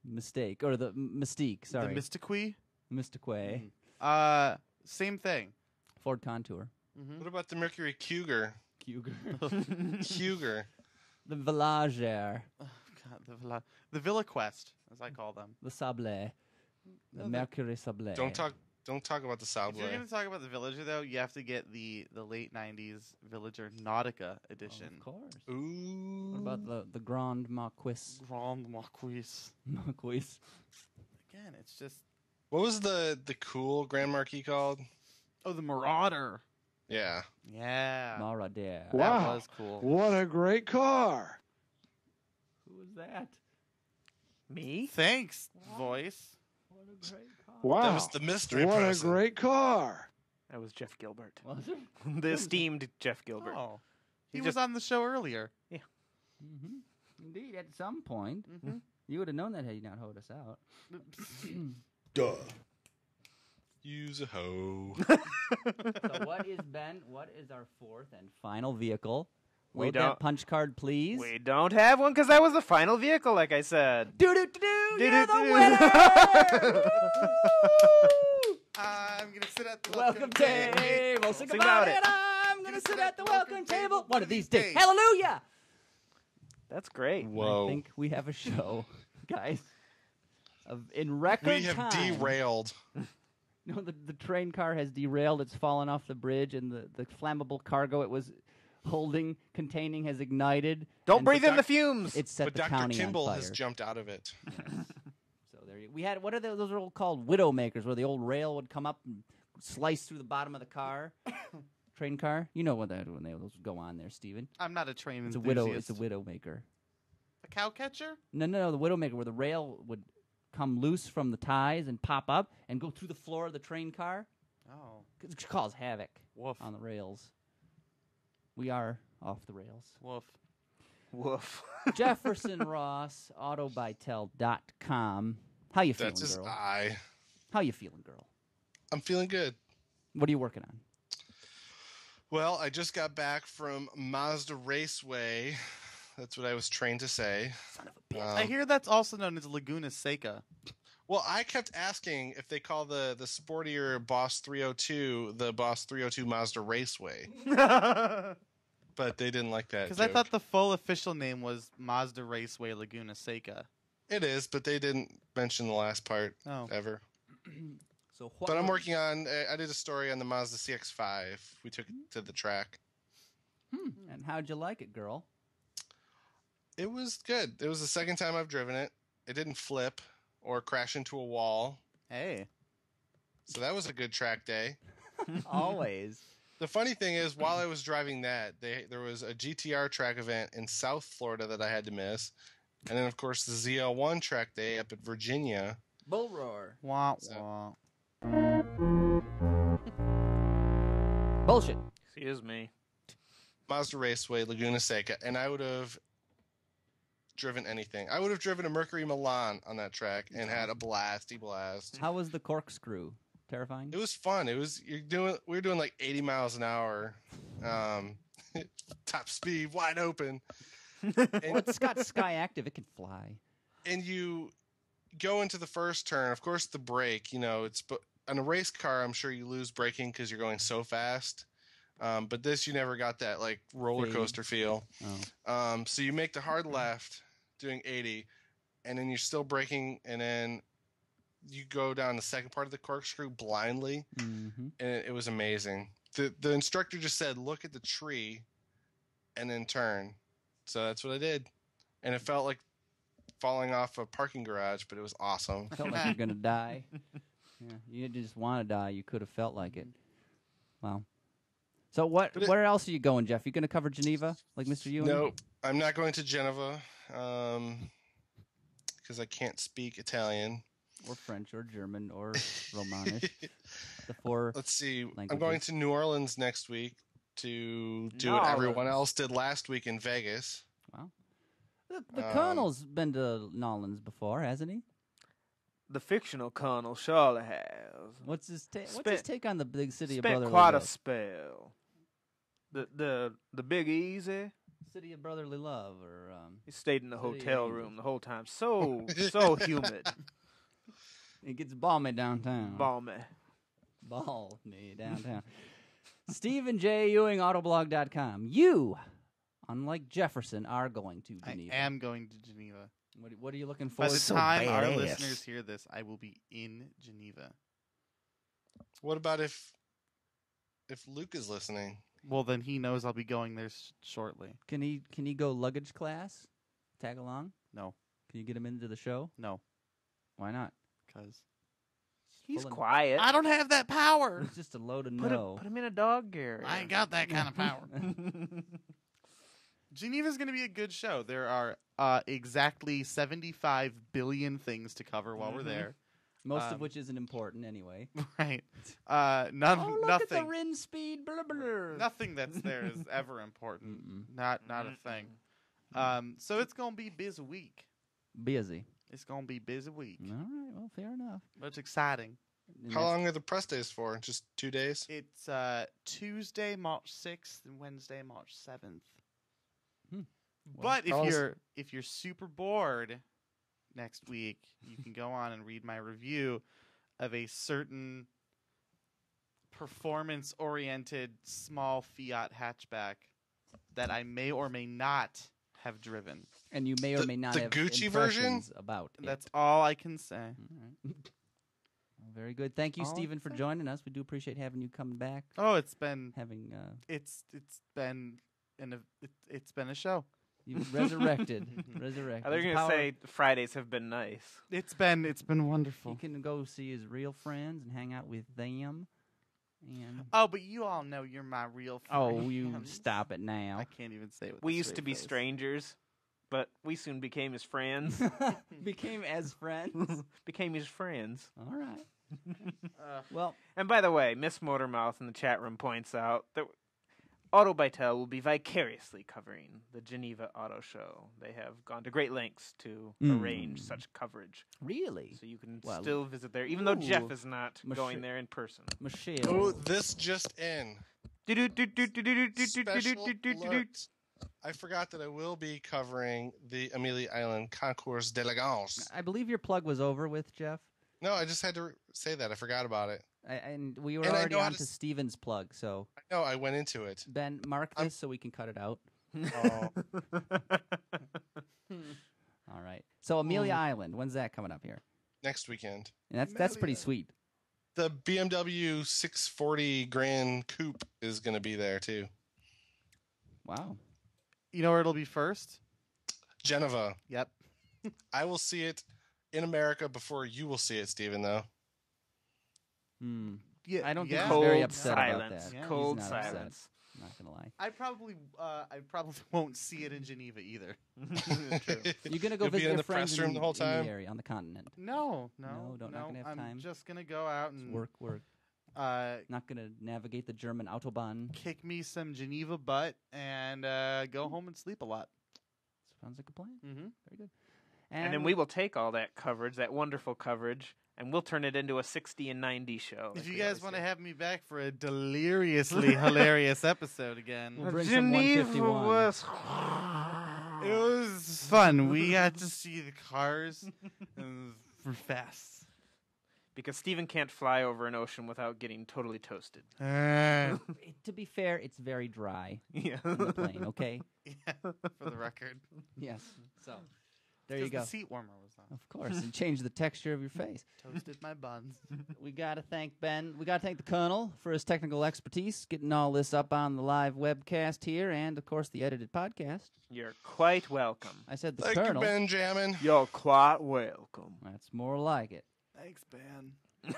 Mistake, or the Mystique, sorry. The Mystiquee? Mystique. Same thing. Ford Contour. What about the Mercury Cougar? Cougar. The Voyager. Oh, God, the Villa Quest, as I call them. The Sable. The Mercury Sable. Don't talk about the Subway. If you're going to talk about the Villager, though, you have to get the late 90s Villager Nautica edition. Of course. Ooh. What about the Grand Marquis? Grand Marquis. Marquis. Again, it's just... What was the cool Grand Marquis called? Oh, the Marauder. Yeah. Yeah. Marauder. That was cool. What a great car. Who was that? Me? Thanks, voice. What a great car. Wow. That was the mystery What person. a great car. That was Jeff Gilbert. Was it? The esteemed Jeff Gilbert. Oh. He He was just- on the show earlier. Indeed, at some point. You would have known that had you not hoed us out. Duh. Use a hoe. So what is our fourth and final vehicle? We Load don't- that punch card, please. We don't have one because that was the final vehicle, like I said. Do-do-do-do! You're the Do-do-do. winner! I'm going to sit at the Welcome table. Sing about it. I'm going to sit at the welcome table one of these days. Hallelujah! That's great. Whoa. I think we have a show, guys. In record We have time. derailed. No, the train car has derailed. It's fallen off the bridge, and the flammable cargo it was containing has ignited. Don't and breathe in the fumes. It set But the Dr. county Kimball on fire. has jumped out of it. So there we had what are those are all called widow makers, where the old rail would come up and slice through the bottom of the car, train car. You know what that when those would go on there, Steven. I'm not a train It's a enthusiast. widow. It's a widow maker. A cow catcher? No, the widow maker, where the rail would come loose from the ties and pop up and go through the floor of the train car. Oh. It causes havoc Woof. on the rails. We are off the rails. Woof. Woof. Jefferson Ross, autobytel.com. How you feeling, That's his girl? eye. How you feeling, girl? I'm feeling good. What are you working on? Well, I just got back from Mazda Raceway. That's what I was trained to say. Son of a bitch. I hear that's also known as Laguna Seca. Well, I kept asking if they call the sportier Boss 302 the Boss 302 Mazda Raceway. But they didn't like that Because I joke. thought the full official name was Mazda Raceway Laguna Seca. It is, but they didn't mention the last part ever. So But I'm working on, I did a story on the Mazda CX-5. We took it to the track. And how'd you like it, girl? It was good. It was the second time I've driven it. It didn't flip or crash into a wall. Hey. So that was a good track day. Always. The funny thing is, while I was driving that, there was a GTR track event in South Florida that I had to miss. And then, of course, the ZL1 track day up at Virginia. Bull roar. Wah, So- wah. Bullshit. Excuse me. Mazda Raceway, Laguna Seca. And I would have driven anything. I would have driven a Mercury Milan on that track and had a blasty blast. How was the corkscrew? Terrifying? It was fun. We were doing like 80 miles an hour. Top speed, wide open. Well, it's got Sky Active. It can fly. And you go into the first turn. Of course, the brake, on a race car, I'm sure you lose braking because you're going so fast. But this, you never got that like roller coaster feel. Oh. So you make the hard left doing 80, and then you're still braking, and then you go down the second part of the corkscrew blindly, Mm-hmm. and it was amazing. The instructor just said, look at the tree and then turn. So that's what I did. And it felt like falling off a parking garage, but it was awesome. Felt like you're going to die. Yeah, you didn't just want to die. You could have felt like it. Wow. So where else are you going, Jeff? You going to cover Geneva like Mr. Ewing? Nope. I'm not going to Geneva. because I can't speak Italian. Or French or German or Romanish. The 4 Let's see. languages. I'm going to New Orleans next week to do what everyone else did last week in Vegas. Wow. The Colonel's been to Nolans before, hasn't he? The fictional Colonel surely has. What's his take on the big city of Spent brotherly quite love? a spell. The Big Easy. City of brotherly love, or He stayed in the City of hotel Angels. room the whole time. So humid. it gets balmy downtown. Balmy. Balmy downtown. Stephen J. Ewing, Autoblog.com. You, unlike Jefferson, are going to Geneva. I am going to Geneva. What are you looking By forward the to? time our listeners hear this, I will be in Geneva. What about if Luke is listening? Well, then he knows I'll be going there shortly. Can he go luggage class? Tag along? No. Can you get him into the show? No. Why not? Because He's quiet. I don't have that power. It's just a load of Put no. him in a dog carrier. I ain't got that kind of power. Geneva's going to be a good show. There are exactly 75 billion things to cover while we're there. Most of which isn't important anyway. Right. Look Nothing. at the rim speed. Blah, blah, blah. Nothing that's there is ever important. Not a thing. So it's going to be busy week. Busy. It's going to be busy week. All right. Well, fair enough. But it's exciting. And How that's- long are the press days for? Just 2 days? It's Tuesday, March 6th, and Wednesday, March 7th. But if you're super bored next week, you can go on and read my review of a certain performance-oriented small Fiat hatchback that I may or may not have driven. And you may or may not the have Gucci version? impressions about it. That's all I can say. All right. Well, very good. Thank you, All I Stephen, can for say. joining us. We do appreciate having you coming back. Oh, it's been Having it's been a show. you've resurrected. Resurrected. They're going to Power- say Fridays have been nice. It's been he wonderful. can go see his real friends and hang out with them. And Oh, but you all know you're my real friend. oh, you stop it now. I can't even say it with We a used to straight be face. strangers, but we soon became his friends. Became as friends. became his friends. All right. Well, And by the way, Miss Motormouth in the chat room points out that Autobytel will be vicariously covering the Geneva Auto Show. They have gone to great lengths to arrange such coverage. really, So you can Well, still visit there, even though Jeff ooh, is not Mich- going there in person. Michelle. Oh, this just in. Special alert. I forgot that I will be covering the Amelie Island Concours d'Elegance. I believe your plug was over with Jeff. No, I just had to say that. I forgot about it. And we were And I already know how on to to Steven's plug, so No, I went into it. Ben, mark this so we can cut it out. Oh, All right. So Amelia Island, when's that coming up here? next weekend. And that's pretty sweet. The BMW 640 Grand Coupe is going to be there too. Wow. You know where it'll be first? Geneva. Yep. I will see it in America before you will see it, Stephen, though. Yeah, I don't yeah. think he's very Cold upset about silence. that. Yeah. Cold He's not upset. silence. I'm not gonna lie. I probably won't see it in Geneva either. True. You're gonna go You'll be visit in your the friends press room the whole in time? the area on the continent. No, not gonna have I'm time. just gonna go out It's and work. Not gonna navigate the German autobahn. kick me some Geneva butt and go home and sleep a lot. Sounds like a plan. Mm-hmm. Very good. And then we will take all that coverage, that wonderful coverage, and we'll turn it into a 60 and 90 show. If like you we guys always want to do. have me back for a deliriously hilarious episode again, We'll bring some Geneva 151. was it was fun. We got to see the cars and we're fast. because Stephen can't fly over an ocean without getting totally toasted. To be fair, it's very dry Yeah. in the plane. Okay. Yeah, for the record. Yes. So there you Because go. the seat warmer was on. Of course, and change the texture of your face. Toasted my buns. We got to thank Ben. We got to thank the Colonel for his technical expertise, getting all this up on the live webcast here, and of course the edited podcast. You're quite welcome. I said the Thank Colonel. you, Benjamin. You're quite welcome. That's more like it. Thanks, Ben.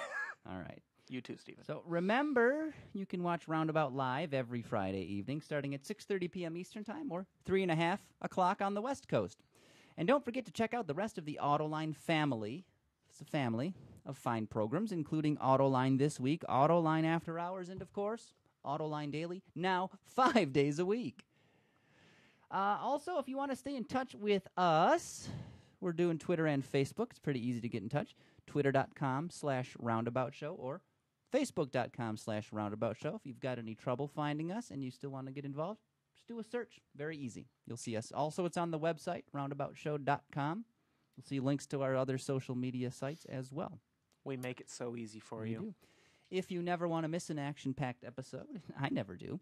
All right. You too, Stephen. So remember, you can watch Roundabout live every Friday evening, starting at 6:30 p.m. Eastern Time or 3:30 o'clock on the West Coast. And don't forget to check out the rest of the Autoline family. It's a family of fine programs, including Autoline This Week, Autoline After Hours, and, of course, Autoline Daily, now 5 days a week. Also, if you want to stay in touch with us, we're doing Twitter and Facebook. It's pretty easy to get in touch. Twitter.com/Roundabout Show or Facebook.com/Roundabout Show. If you've got any trouble finding us and you still want to get involved, just do a search. Very easy. You'll see us. Also, it's on the website, roundaboutshow.com. You'll see links to our other social media sites as well. We make it so easy for We you. do. If you never want to miss an action-packed episode, I never do,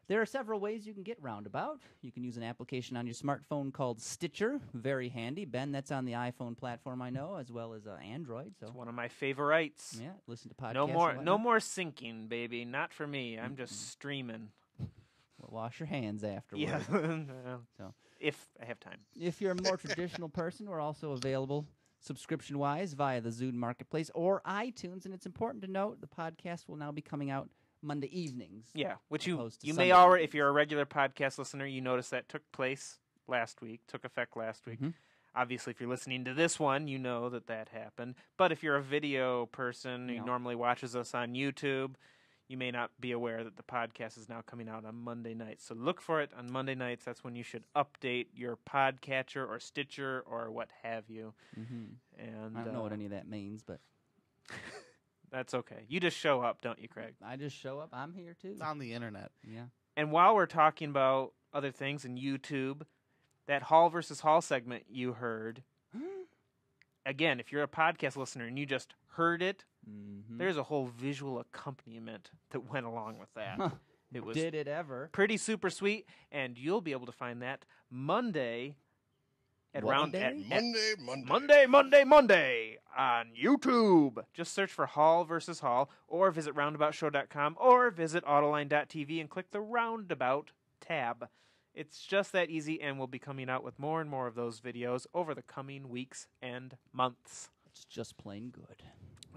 there are several ways you can get Roundabout. You can use an application on your smartphone called Stitcher. Very handy. Ben, that's on the iPhone platform, I know, as well as Android. So It's one of my favorites. yeah, listen to podcasts. No more syncing, baby. Not for me. I'm just streaming. Well, wash your hands afterward. Yeah. So If I have time. if you're a more traditional person, we're also available subscription-wise via the Zune Marketplace or iTunes. And it's important to note the podcast will now be coming out Monday evenings. Yeah, which you opposed to may Sunday already, evenings. if you're a regular podcast listener, you notice that took effect last week. Mhm. Obviously, if you're listening to this one, you know that happened. But if you're a video person who Yeah. normally watches us on YouTube, you may not be aware that the podcast is now coming out on Monday nights. So look for it on Monday nights. That's when you should update your podcatcher or Stitcher or what have you. And I don't know what any of that means, but that's okay. You just show up, don't you, Craig? I just show up. I'm here, too. It's on the internet. Yeah. And while we're talking about other things in YouTube, that Hall versus Hall segment you heard, again, if you're a podcast listener and you just heard it, there's a whole visual accompaniment that went along with that. It was Did it ever? pretty super sweet, and you'll be able to find that Monday at What day? Monday on YouTube. Just search for Hall versus Hall, or visit roundaboutshow.com, or visit autoline.tv and click the Roundabout tab. It's just that easy, and we'll be coming out with more and more of those videos over the coming weeks and months. It's just plain good.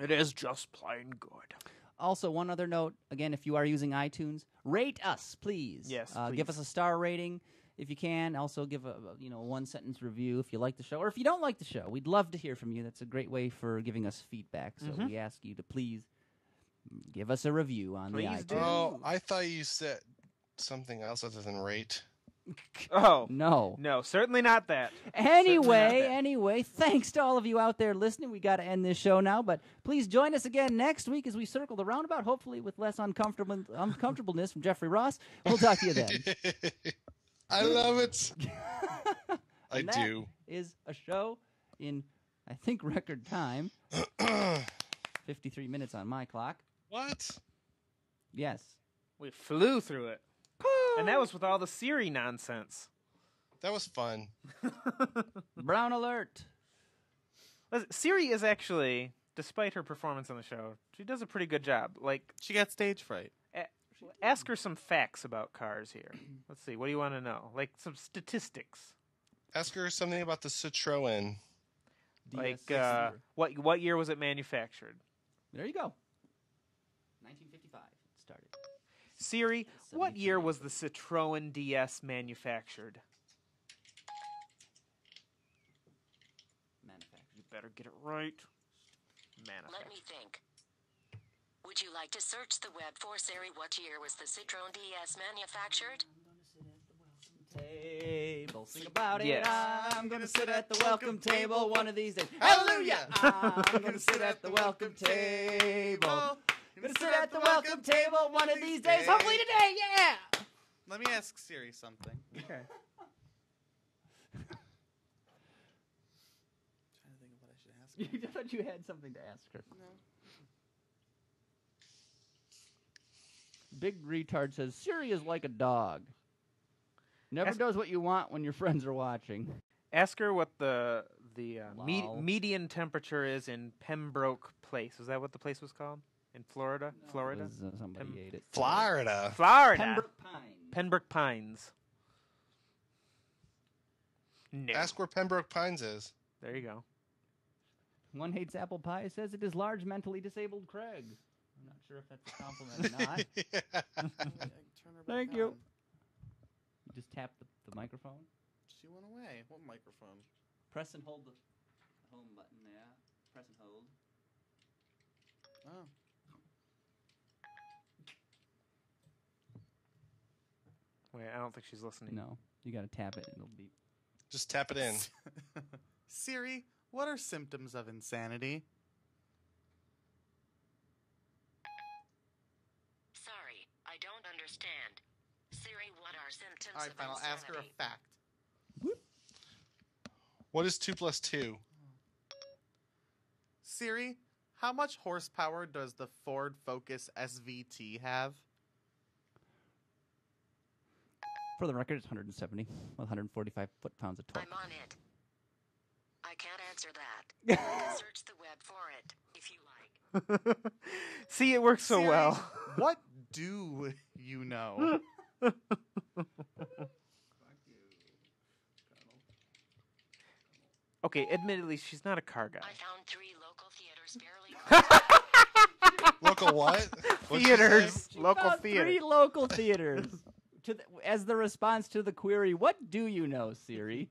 It is just plain good. Also, one other note, again, if you are using iTunes, rate us, please. Yes, Give please. us a star rating if you can. Also, give a one-sentence review if you like the show, or if you don't like the show. We'd love to hear from you. That's a great way for giving us feedback. So we ask you to please give us a review on Please the do. iTunes. Oh, I thought you said something else other than rate. Oh, No. no, certainly not that. Anyway, thanks to all of you out there listening. We got to end this show now, but please join us again next week as we circle the roundabout, hopefully with less uncomfortableness from Jeffrey Ross. We'll talk to you then. I love it. I And that do. is a show in, I think, record time. 53 minutes on my clock. What? Yes. We flew through it. And that was with all the Siri nonsense. That was fun. Brown alert. Listen, Siri is actually, despite her performance on the show, she does a pretty good job. Like, She got stage fright. ask her some facts about cars here. Let's see, what do you want to know? Like some statistics. Ask her something about the Citroen. Like, DS6. what year was it manufactured? There you go. 1955 it started. Siri, what 73. year was the Citroen DS manufactured? Manufactured. You better get it right. Let me Manufactured. think. Would you like to search the web for Siri? What year was the Citroen DS manufactured? Table. Sing about it. Yes. I'm gonna sit at the welcome table one of these days. Hallelujah! I'm gonna sit at the welcome table. Gonna sit at the welcome table one of these days. Hopefully today, yeah! Let me ask Siri something. Okay. Trying to think of what I should ask. You thought you had something to ask her. No. Big retard says, Siri is like a dog. Never Ask- does what you want when your friends are watching. Ask her what the Lol. median temperature is in Pembroke Place. Is that what the place was called? In Florida? Florida? It was, somebody ate it. Florida. Florida. Pembroke Pines. Pembroke Pines. No. Ask where Pembroke Pines is. There you go. One hates apple pie says it is large mentally disabled Craig. I'm not sure if that's a compliment or not. Turn her back Thank you. on. You just tap the microphone. She went away. What microphone? Press and hold the home button. Yeah. Press and hold. Oh. Wait, I don't think she's listening. No, you got to tap it. It'll beep. Just tap it in. Siri, what are symptoms of insanity? Sorry, I don't understand. Siri, what are symptoms All right, of fine. I'll insanity? ask her a fact. What is 2 plus 2? Siri, how much horsepower does the Ford Focus SVT have? For the record, it's 170 with 145 foot-pounds of torque. I'm on it. I can't answer that. You can search the web for it, if you like. See, it works so Siri, well. What do you know? Okay, admittedly, she's not a car guy. I found 3 local theaters barely. Local what? What'd she Theaters, say? local Found theater. 3 local theaters. As the response to the query, what do you know, Siri?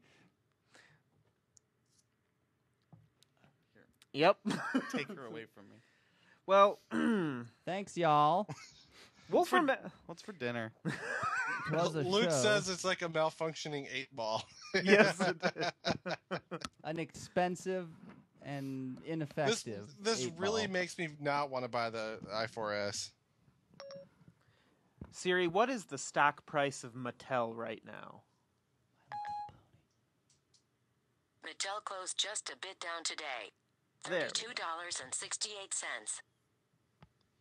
Yep. Take her away from me. Well, Thanks, y'all. Wolf from What's for dinner? It was a Luke show. says it's like a malfunctioning 8-ball. yes, it is. An expensive and ineffective. This 8-ball. really makes me not want to buy the i4S. Siri, what is the stock price of Mattel right now? Mattel closed just a bit down today. There. $32.68.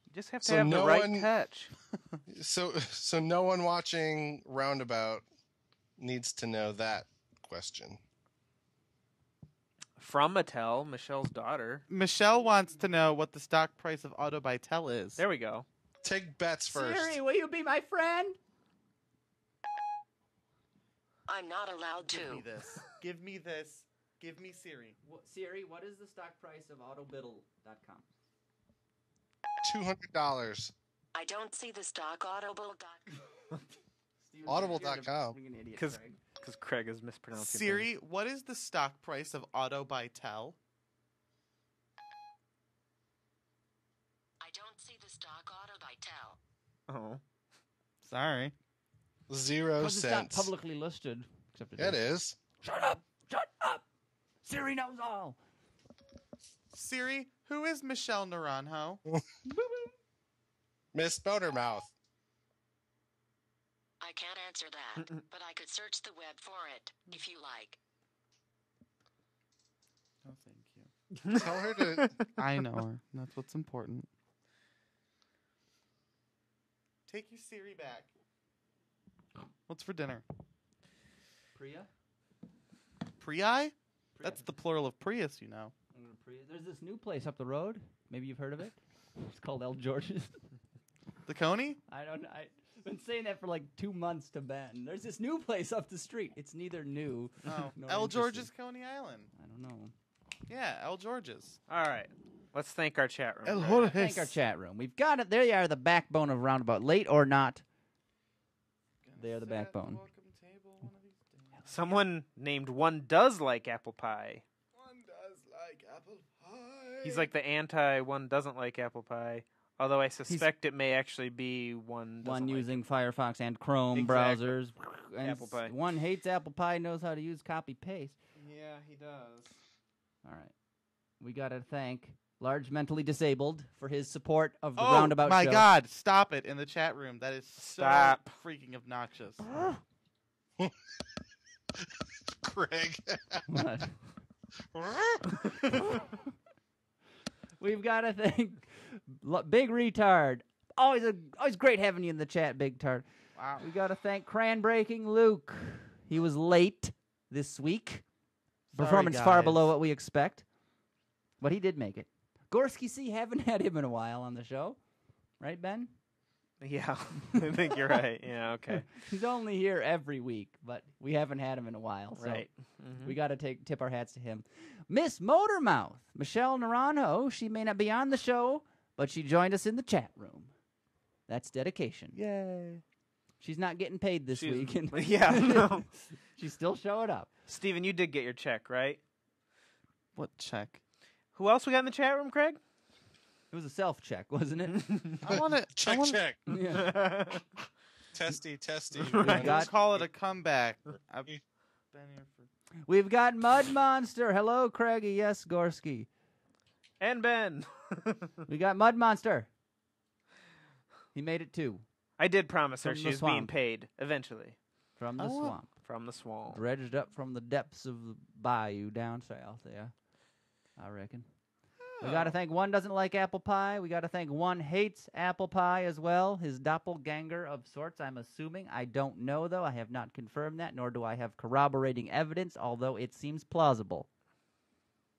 You just have to So have no the right one- touch. So no one watching Roundabout needs to know that question. From Mattel, Michelle's daughter. Michelle wants to know what the stock price of Auto by Tel is. There we go. Take bets first. Siri, will you be my friend? I'm not allowed Give to. me this. Give me this. Give me Siri. Siri, what is the stock price of autobiddle.com? $200. I don't see the stock Audible. Audible.com. Because Craig is mispronouncing Siri, what is the stock price of Auto by Tel? I don't see the stock Auto by Tel. things. Oh. Sorry. 0 Because it's not cents. publicly listed. Except It is. Shut up! Shut up! Siri knows all. Siri, who is Michelle Naranjo? Miss Motormouth. I can't answer that, but I could search the web for it, if you like. Oh, thank you. Tell her to. I know her. That's what's important. Take your Siri back. What's for dinner? Priya? Priai? That's the plural of Prius, you know. There's this new place up the road. Maybe you've heard of it. It's called El George's. The Coney? I don't know. I've been saying that for like 2 months to Ben. There's this new place up the street. It's neither new. Oh, nor El interesting. George's Coney Island. I don't know. Yeah, El George's. All right. Let's thank our chat room. El Craig. Jorge. Thank our chat room. We've got it. There you are, the backbone of Roundabout. Late or not, they are the backbone. Someone named One Does Like Apple Pie. One does like apple pie. He's like the anti One Doesn't Like Apple Pie. Although I suspect it may actually be One Doesn't One like using Firefox and Chrome Exactly. browsers. And Apple Pie. One hates Apple Pie, knows how to use copy paste. Yeah, he does. All right. We got to thank Large Mentally Disabled for his support of the Oh, Roundabout my show. God. Stop it in the chat room. That is so Stop. freaking obnoxious. Craig. What? We've got to thank Big Retard. Always great having you in the chat, Big Tard. Wow. We got to thank Cran Breaking Luke. He was late this week. Sorry, Performance far guys. below what we expect. But he did make it. Gorski C, haven't had him in a while on the show. Right, Ben? Yeah, I think you're right. Yeah, okay. He's only here every week, but we haven't had him in a while. So Right. we got to tip our hats to him. Miss Motormouth, Michelle Naranjo. She may not be on the show, but she joined us in the chat room. That's dedication. Yay. She's not getting paid this She's- week. And Yeah, no. she's still showing up. Steven, you did get your check, right? What check? Who else we got in the chat room, Craig? It was a self-check, wasn't it? I want to Check. Yeah. Testy. got- call it a comeback. I've been here for. We've got Mud Monster. Hello, Craigie. Yes, Gorski. And Ben. We got Mud Monster. He made it too. I did promise her From she the was being swamp. paid eventually. From the Oh. swamp. From the swamp. Dredged up from the depths of the bayou down south there, I reckon. We got to think one doesn't like apple pie. We got to think one hates apple pie as well. His doppelganger of sorts, I'm assuming. I don't know, though. I have not confirmed that, nor do I have corroborating evidence, although it seems plausible.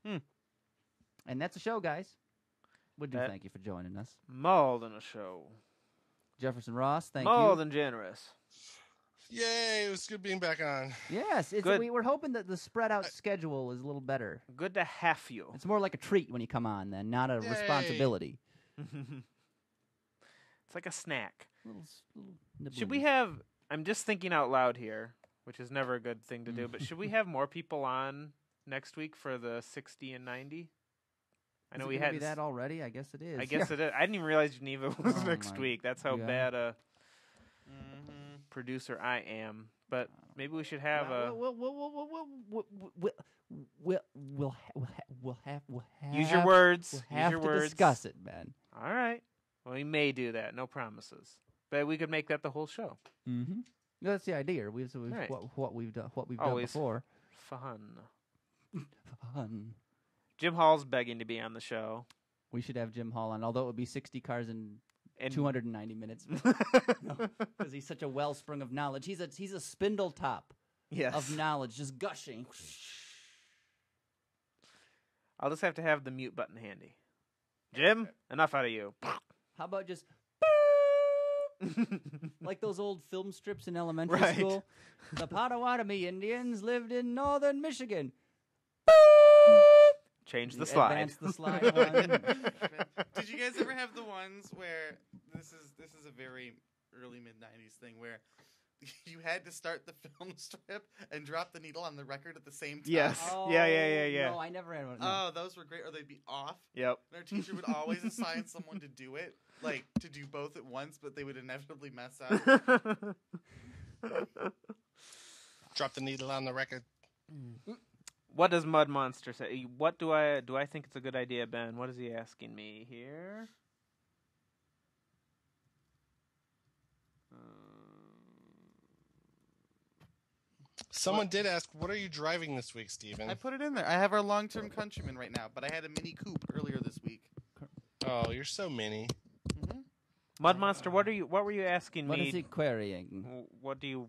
And that's a show, guys. We do thank you for joining us. More than a show. Jefferson Ross, thank More you. than generous. Yay, it was good being back on. Yes, Good. we're hoping that the spread out schedule is a little better. Good to have you. It's more like a treat when you come on, then, not a responsibility. It's like a snack. Little Should we have... I'm just thinking out loud here, which is never a good thing to do, but should we have more people on next week for the 60 and 90? I know we had that already. I guess it is. I guess it is. I didn't even realize Geneva was next week. That's how bad a producer I am. But maybe we should have We'll have use your words. We'll have use your to words. discuss it, man. All right. Well, we may do that. No promises. But we could make that the whole show. Mm-hmm. That's the idea. Right. What we've done Always before. Fun. Fun. Jim Hall's begging to be on the show. We should have Jim Hall on, although it would be 60 cars in 290 minutes. Because he's such a wellspring of knowledge. He's a spindle top of knowledge, just gushing. I'll just have to have the mute button handy. Jim, enough out of you. How about just like those old film strips in elementary Right. school? The Potawatomi Indians lived in northern Michigan. Change the slide. Advance the slide one. Did you guys ever have the ones where this is a very early mid-90s thing where you had to start the film strip and drop the needle on the record at the same time? Yes. Oh, yeah. No, I never had one. No. Oh, those were great. Or they'd be off. Yep. And our teacher would always assign someone to do it, like to do both at once, but they would inevitably mess up. Drop the needle on the record. What does Mud Monster say? What do I think it's a good idea, Ben? What is he asking me here? Someone did ask, what are you driving this week, Steven? I put it in there. I have our long-term countryman right now, but I had a Mini Coupe earlier this week. Oh, you're so mini. Mm-hmm. Mud Monster, what were you asking What me? is he querying? What do you...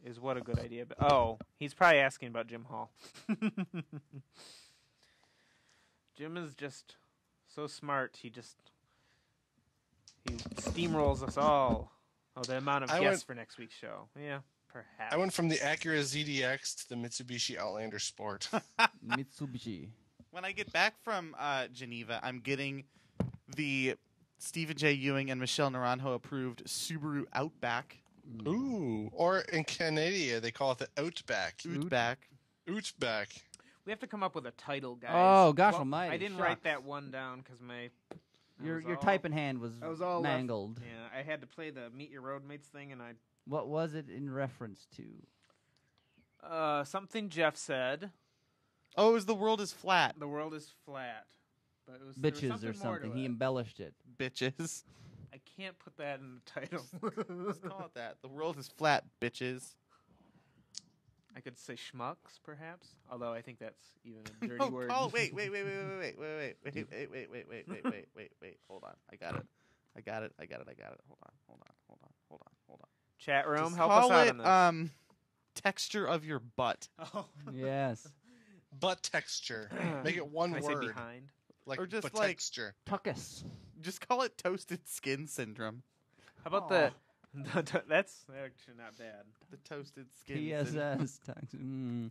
Is what a good idea? Oh, he's probably asking about Jim Hall. Jim is just so smart. He steamrolls us all. Oh, the amount of guests for next week's show. Yeah, perhaps. I went from the Acura ZDX to the Mitsubishi Outlander Sport. Mitsubishi. When I get back from Geneva, I'm getting the Stephen J. Ewing and Michelle Naranjo approved Subaru Outback. Ooh. Or in Canada, they call it the Outback. Outback. Outback. We have to come up with a title, guys. Oh, gosh almighty. I didn't write that one down because your typing hand was all mangled. Yeah, I had to play the Meet Your Roadmates thing, and What was it in reference to? Something Jeff said. Oh, it was The World is Flat. The world is flat. But there was Bitches or something. He embellished it. Bitches. I can't put that in the title. Let's call it that. The world is flat, bitches. I I could say schmucks, perhaps. Although I think that's even a dirty word. Oh, wait. Hold on. I got it. Hold on. Chat room, Just help us call out it, on this. Texture of your butt. Oh. Yes. Butt texture. Make it one Can I word. say behind? Like Or just butt like- texture. Tuckus. Just call it toasted skin syndrome. How about the that's actually not bad. The toasted skin syndrome. PSS. Tuckus.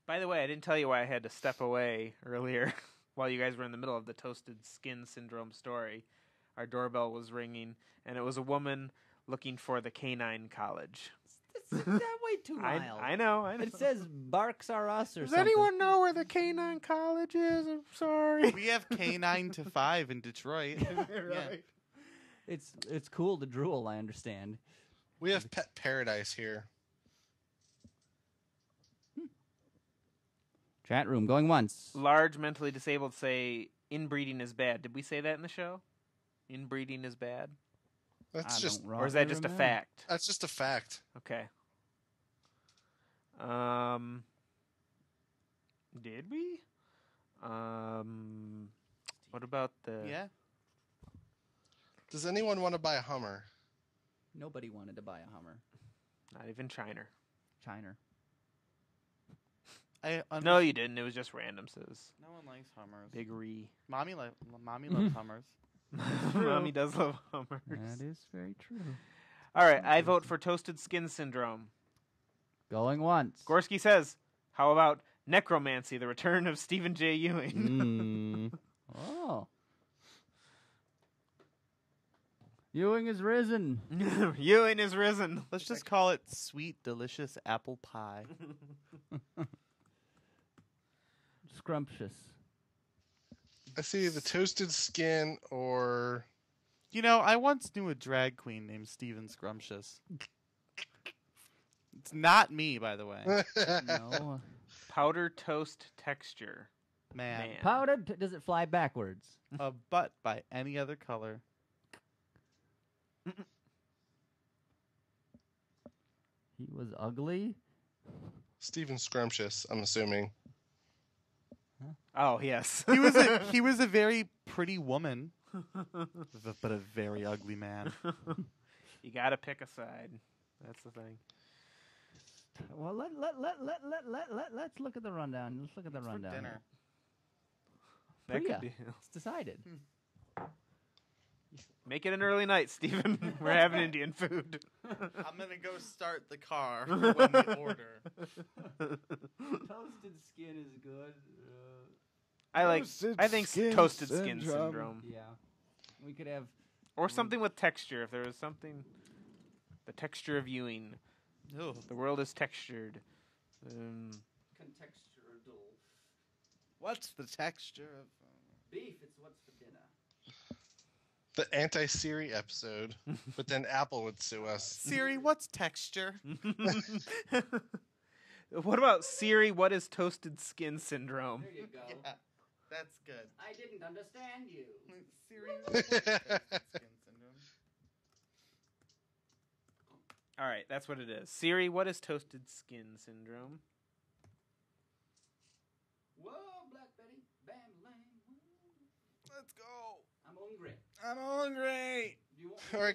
By the way, I didn't tell you why I had to step away earlier while you guys were in the middle of the toasted skin syndrome story. Our doorbell was ringing, and it was a woman looking for the canine college. This It's that way too mild. I know. It says Barks Are Us or Does something. anyone know where the Canine College is? I'm sorry. We have K9 to 5 in Detroit. Right. It's cool to drool, I understand. We have Pet Paradise here. Chat room going once. Large mentally disabled say inbreeding is bad. Did we say that in the show? Inbreeding is bad? That's just, or is that just a fact? that's just a fact. Okay. Did we? What about the? Yeah. Does anyone want to buy a Hummer? Nobody wanted to buy a Hummer. Not even China. No, you didn't. It was just random says. No one likes Hummers. Big Ree. Mommy loves Hummers. Mommy does love Hummers. That is very true. All right, I vote for Toasted Skin Syndrome. Going once. Gorski says, how about Necromancy, the return of Stephen J. Ewing? Oh. Ewing is risen. Ewing is risen. Let's just call it Sweet Delicious Apple Pie. Scrumptious. I see the toasted skin or... You know, I once knew a drag queen named Steven Scrumptious. It's not me, by the way. No. Powder toast texture. Man. Powdered, does it fly backwards? A butt by any other color. He was ugly? Steven Scrumptious, I'm assuming. Oh, yes. He was a very pretty woman, but a very ugly man. You got to pick a side. That's the thing. Well, let's look at the rundown. Let's look at the rundown. For dinner. That Priya. could be. It's decided. Make it an early night, Stephen. We're having Indian food. I'm going to go start the car when we order. Toasted skin is good. I think toasted skin syndrome. Yeah. We could have... Or something with texture. If there was something... The texture of Ewing. Ew. The world is textured. Contextural. What's the texture of... Beef, it's what's for dinner. The anti-Siri episode, but then Apple would sue us. Siri, what's texture? What about Siri, what is toasted skin syndrome? There you go. Yeah, that's good. I didn't understand you. Siri, what's toasted skin syndrome? All right, that's what it is. Siri, what is toasted skin syndrome? Whoa, Black Betty. Bam, lam. Let's go. I'm hungry. I'm hungry. Do you want All right,